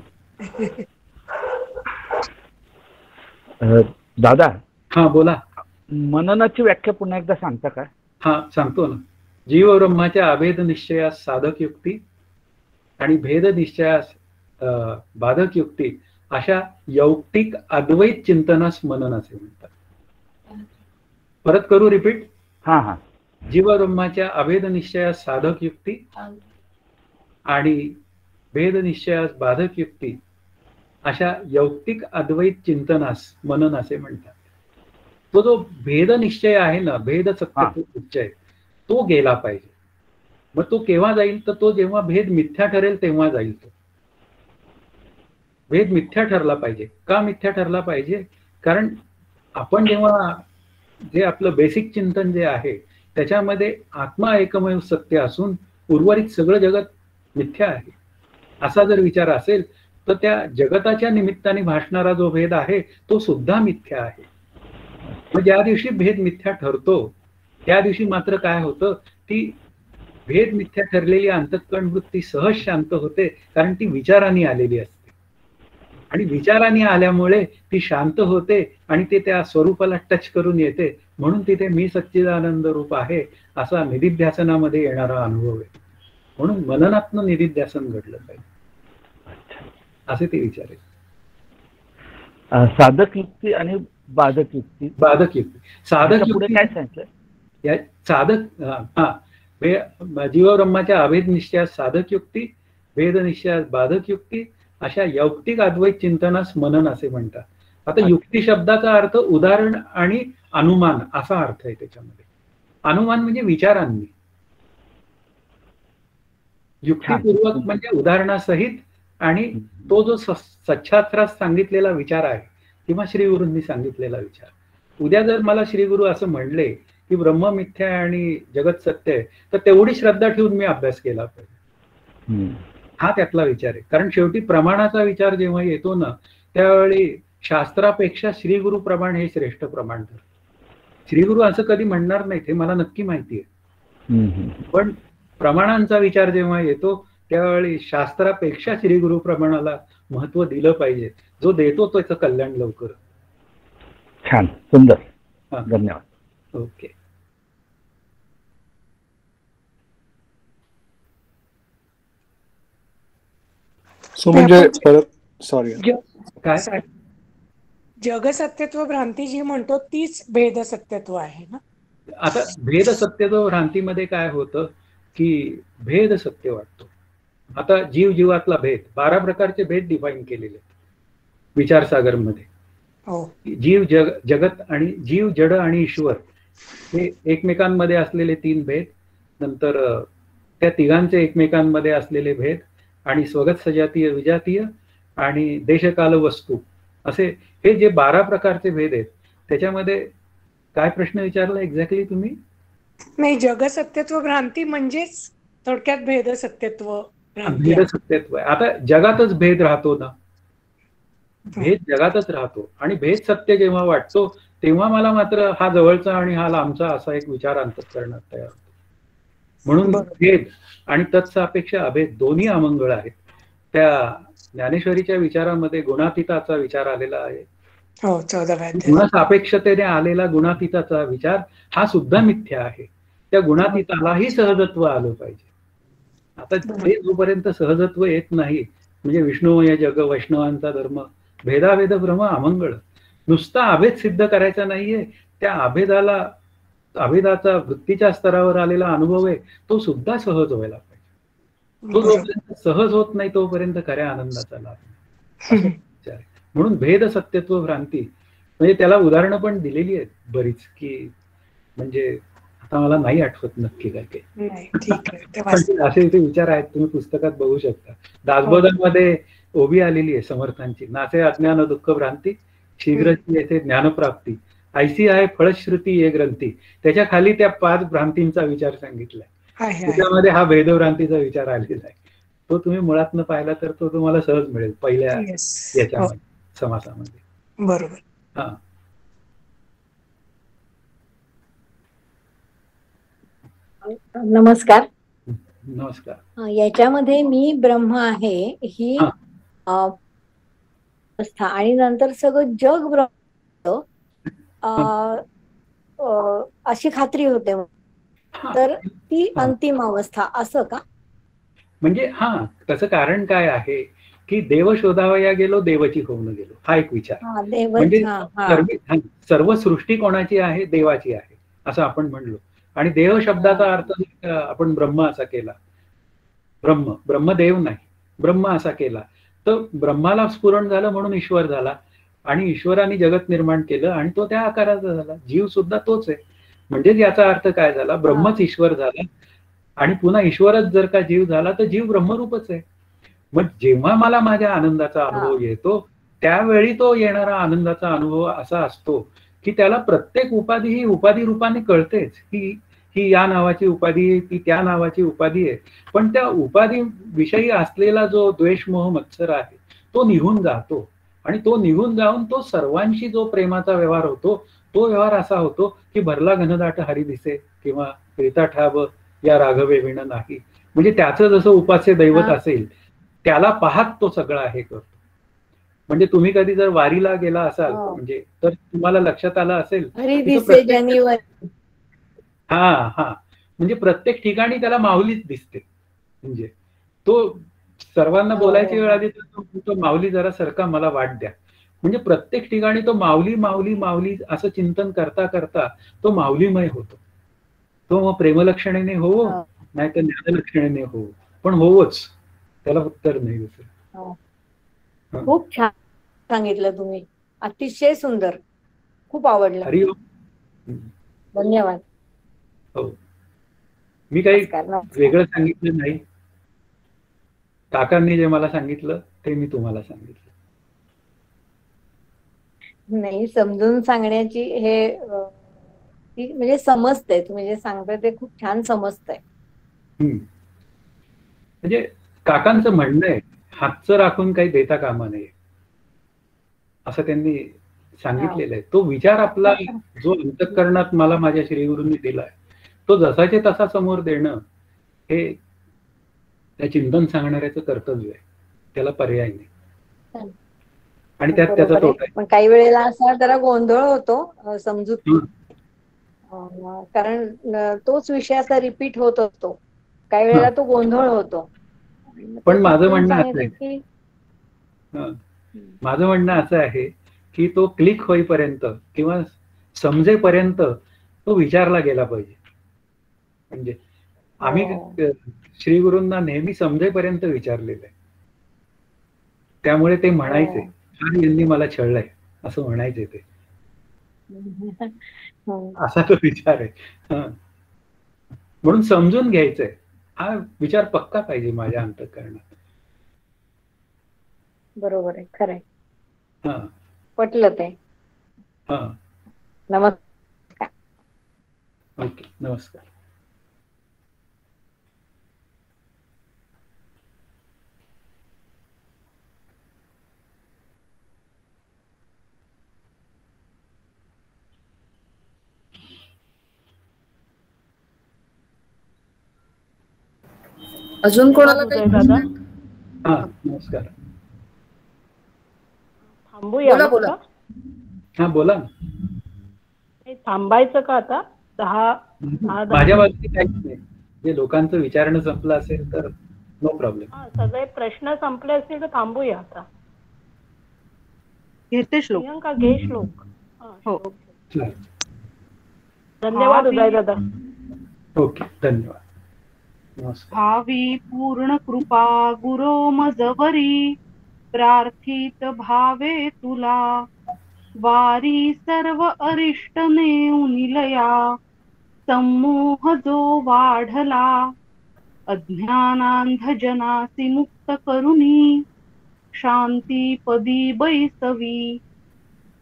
दादा, हा बोला. मननाची व्याख्या पुन्हा एकदा सांगता का? हा सांगतो ना. जीव ब्रह्माच्या अभेद निश्चयास साधक युक्ती आणि भेद निश्चयास बाधक युक्ती अशा यौक्तिक अद्वैत चिंतनास मनन असे म्हणतात. परत करू, रिपीट. हा हा. जीव ब्रह्माच्या अभेद निश्चयास साधक युक्ती आणि भेद निश्चयास बाधक युक्ती अशा यौक्तिक अद्वैत चिंतनास मनन असे म्हणतात. तो जो भेद निश्चय आहे ना, भेद सत्य निश्चय, तो गेला पाहिजे. मग तो केव्हा जाईल? तर तो जेव्हा भेद मिथ्या ठरेल तेव्हा जाईल. तो भेद मिथ्या ठरला पाहिजे. का मिथ्या ठरला पाहिजे? कारण आपण जेव्हा जे आपलं बेसिक चिंतन जे आहे त्याच्यामध्ये आत्मा एकमेव सत्य असून उर्वरित सगळं जगत मिथ्या आहे असा जर विचार असेल तर त्या जगताच्या निमित्ताने भासणारा जो भेद आहे तो सुद्धा मिथ्या आहे. मग ज्या दिवशी भेद मिथ्या ठरतो त्या दिवशी मात्र काय होतं, ती भेद मिथ्या ठरलेली अंतःकरण वृत्ती सहज शांत होते, कारण ती विचाराने आलेली असते. आणि विचाराने आल्यामुळे ती शांत होते आणि ते त्या स्वरूपाला टच करून येते. म्हणून तिथे मी सच्चिदानंद रूप आहे असा निधिध्यासनामध्ये येणारा अनुभव आहे. म्हणून मननात्मक निधिध्यासन घडलं पाहिजे असे ते विचार आहेत. साधक युक्ती आणि बाधक युक्ती. बाधक युक्ती. साधक पुढे काय सांगितलं? साधक जीव ब्रह्माच्या अभेद निश्चयास साधक युक्ती, भेद निश्चयास बाधक युक्ती अशा यौक्तिक अद्वैत चिंतनास मनन असे म्हणतात. आता युक्ती शब्दाचा अर्थ उदाहरण आणि अनुमान असा अर्थ आहे त्याच्यामध्ये. अनुमान म्हणजे विचारांनी, युक्तिपूर्वक म्हणजे उदाहरणासहित. आणि तो जो सच्छास्त्रात सांगितलेला विचार आहे किंवा श्रीगुरूंनी सांगितलेला विचार, उद्या जर मला श्रीगुरू असं म्हणले की ब्रह्म मिथ्या आहे आणि जगत सत्य आहे, तर तेवढी श्रद्धा ठेवून मी अभ्यास केला पाहिजे. हा त्यातला विचार आहे. कारण शेवटी प्रमाणाचा विचार जेव्हा येतो ना, त्यावेळी शास्त्रापेक्षा श्रीगुरु प्रमाण हे श्रेष्ठ प्रमाण ठरतं. श्रीगुरू असं कधी म्हणणार नाहीत हे मला नक्की माहिती आहे, पण प्रमाणांचा विचार जेव्हा येतो त्यावेळी शास्त्रापेक्षा श्रीगुरु प्रमाणाला महत्व दिलं पाहिजे. जो देतो त्याचं कल्याण लवकर. छान, सुंदर, धन्यवाद. ओके. सो म्हणजे परत सॉरी काय जगसत्यत्व भ्रांती जी म्हणतो तीच भेद सत्यत्व आहे ना. आता भेद सत्यत्व भ्रांतीमध्ये काय होतं की भेद सत्य वाटतो. आता जीव जीवातला भेद 12 प्रकारचे भेद डिफाईन केलेले आहेत विचारसागर मध्ये. जीव जगत आणि जीव जड आणि ईश्वर हे एकमेकांमध्ये असलेले 3 भेद, नंतर त्या तिघांचे एकमेकांमध्ये असलेले भेद, आणि स्वगत सजातीय विजातीय आणि देशकाल वस्तू असे हे जे 12 प्रकारचे भेद आहेत. त्याच्यामध्ये काय प्रश्न विचारला एक्झॅक्टली तुम्ही? नाही, जगसत्यत्व भ्रांती म्हणजेच थोडक्यात भेद सत्यत्व. भेद सत्यत्व आहे. आता जगातच भेद राहतो ना, भेद जगातच राहतो आणि भेद सत्य जेव्हा वाटतो तेव्हा मला मात्र हा जवळचा आणि हा लांबचा असा एक विचार अंतःकरणात तयार होतो. म्हणून भेद आणि तत्सापेक्ष अभेद दोन्ही अमंगळ आहेत. त्या ज्ञानेश्वरीच्या विचारामध्ये गुणातीताचा विचार आलेला आहे. गुणसापेक्षतेने आलेला गुणातीताचा विचार हा सुद्धा मिथ्या आहे. त्या गुणातीतालाही सहजत्व आलं पाहिजे. आता ते जोपर्यंत सहजत्व येत नाही, म्हणजे विष्णुमय जग वैष्णवांचा धर्म भेदाभेद भ्रम अमंगळ. नुसता अभेद सिद्ध करायचा नाहीये, त्या अभेदाचा वृत्तीच्या स्तरावर आलेला अनुभव आहे तो सुद्धा सहज व्हायला पाहिजे. तो जोपर्यंत सहज होत नाही तोपर्यंत खऱ्या आनंदाचा लाभ. असं विचार आहे. म्हणून भेद सत्यत्व भ्रांती, म्हणजे त्याला उदाहरणं पण दिलेली आहेत बरीच, की म्हणजे आता मला नाही आठवत नक्की काय काय, नाही, ठीक आहे, ते पण वाच. असे इथे विचार आहेत, तुम्ही पुस्तकात बघू शकता. दासबोधांमध्ये ओबी आलेली आहे समर्थांची, नासे अज्ञान दुःख भ्रांती शीघ्र येथे ज्ञानप्राप्ती, ऐसी आहे फळश्रुती ये ग्रंथी. त्याच्या खाली त्या 5 भ्रांतींचा विचार सांगितलाय. आहे त्याच्यामध्ये हा भेदभ्रांतीचा विचार आलेला आहे. तो तुम्ही मुळातनं पाहिला तर तो तुम्हाला सहज मिळेल पहिल्या येस, याच्यामध्ये समासामध्ये. बरोबर. हा, नमस्कार. नमस्कार. याच्यामध्ये मी ब्रह्म आहे ही हा. अवस्था आणि नंतर सगळं जग ब्रह्म अशी खात्री होते. तर ती अंतिम अवस्था असं का? म्हणजे हा, त्याचं कारण काय आहे की देव शोधावया गेलो देवची होऊन गेलो, हा एक विचार. म्हणजे सर्व सृष्टी कोणाची आहे? देवाची आहे असं आपण म्हणलो. आणि देव शब्दाचा अर्थ आपण ब्रह्म असा केला. ब्रह्मदेव नाही, ब्रह्म असा केला तर ब्रह्माला स्फुरण झालं म्हणून ईश्वर झाला, आणि ईश्वराने जगत निर्माण केलं आणि तो त्या आकाराचा झाला. जीव सुद्धा तोच आहे. म्हणजे याचा अर्थ काय झाला? ब्रह्मच ईश्वर झाला आणि पुन्हा ईश्वरच जर का जीव झाला तर जीव ब्रह्मरूपच आहे. मग जेव्हा मला माझ्या आनंदाचा अनुभव येतो त्यावेळी तो येणारा आनंदाचा अनुभव असा असतो की त्याला प्रत्येक उपाधी ही उपाधी रूपाने कळतेच. ही या नावाची उपाधी आहे, ती त्या नावाची उपाधी आहे. पण त्या उपाधी विषयी असलेला जो द्वेष मोह मत्सर आहे तो निघून जातो, आणि तो निघून जाऊन तो सर्वांशी जो प्रेमाचा व्यवहार होतो तो व्यवहार असा होतो की भरला घनदाट हरी दिसे किंवा प्रीता ठाव या राघवे विण नाही. म्हणजे त्याचं जसं उपास्य दैवत असेल त्याला पाहत तो सगळा हे करतो. म्हणजे तुम्ही कधी जर वारीला गेला असाल म्हणजे तर तुम्हाला लक्षात आलं असेल म्हणजे प्रत्येक ठिकाणी त्याला माऊलीच दिसते. म्हणजे तो सर्वांना बोलायची वेळ आली तर तो माऊली जरा सरका मला वाट द्या. म्हणजे प्रत्येक ठिकाणी तो माऊली माऊली माऊली असं चिंतन करता करता तो माऊलीमय होतो. तो मग प्रेमलक्षणेने होवो नाही तर ज्ञानलक्षणेने होवो, पण होवोच, त्याला उत्तर नाही दुसरं. खूप छान सांगितलं तुम्ही, अतिशय सुंदर, खूप आवडलं. हरिओम. धन्यवाद. हो, मी काही वेगळं सांगितलं नाही. काकांनी जे मला सांगितलं ते मी तुम्हाला सांगितलं. नाही, समजून सांगण्याची हे म्हणजे समजतंय, तुम्ही जे सांगताय ते खूप छान समजतंय. म्हणजे काकांचं म्हणणं आहे हातचं राखून काही देता कामा नये असं त्यांनी सांगितलेलं आहे. तो विचार आपला जो अंतःकरणात मला माझ्या श्रीगुरूंनी दिलाय तो जसाचे तसा समोर देणं हे त्या चिंतन सांगणाऱ्याचं कर्तव्य आहे, त्याला पर्याय नाही. आणि त्यात त्याचा तोटा आहे. पण काही वेळेला असा जरा गोंधळ होतो समजूत, कारण तोच विषय असा रिपीट होत असतो, काही वेळेला तो गोंधळ होतो. पण माझं म्हणणं असं आहे की तो क्लिक होईपर्यंत किंवा समजेपर्यंत तो विचारला गेला पाहिजे. म्हणजे आम्ही श्रीगुरूंना नेहमी समजेपर्यंत विचारलेलं आहे. त्यामुळे ते म्हणायचे यांनी मला छळलंय असं म्हणायचे ते. असा तो विचार आहे. म्हणून समजून घ्यायचंय, हा विचार पक्का पाहिजे माझ्या अंतःकरणात. बरोबर आहे, खरंय, पटलं ते. नमस्कार. ओके, नमस्कार. अजून कोणाला काही दादा? नमस्कार. थांबूया बोला बोला. हा बोला. थांबायचं का आता? 10 माझ्या बाबतीत काहीच नाही. जे लोकांचं विचारणं संपलं असेल तर नो प्रॉब्लेम. सगळे प्रश्न संपले असतील तर थांबूया आता. घेते श्लोक. प्रियंका घे श्लोक. हो, धन्यवाद उदय दादा. ओके, धन्यवाद. भावी पूर्ण कृपा गुरो मजवरी प्रार्थित भावे तुला वारी सर्व अरिष्ट नेऊन निलया संमोह जो वाढला अज्ञानांध जनासी मुक्त करुणी शांती पदी बैसवी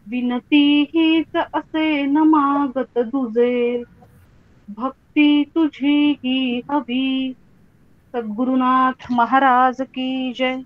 विनती हीच असे न मागत दुजे भक्ती तुझी ही हवी. सद्गुरुनाथ महाराज की जय.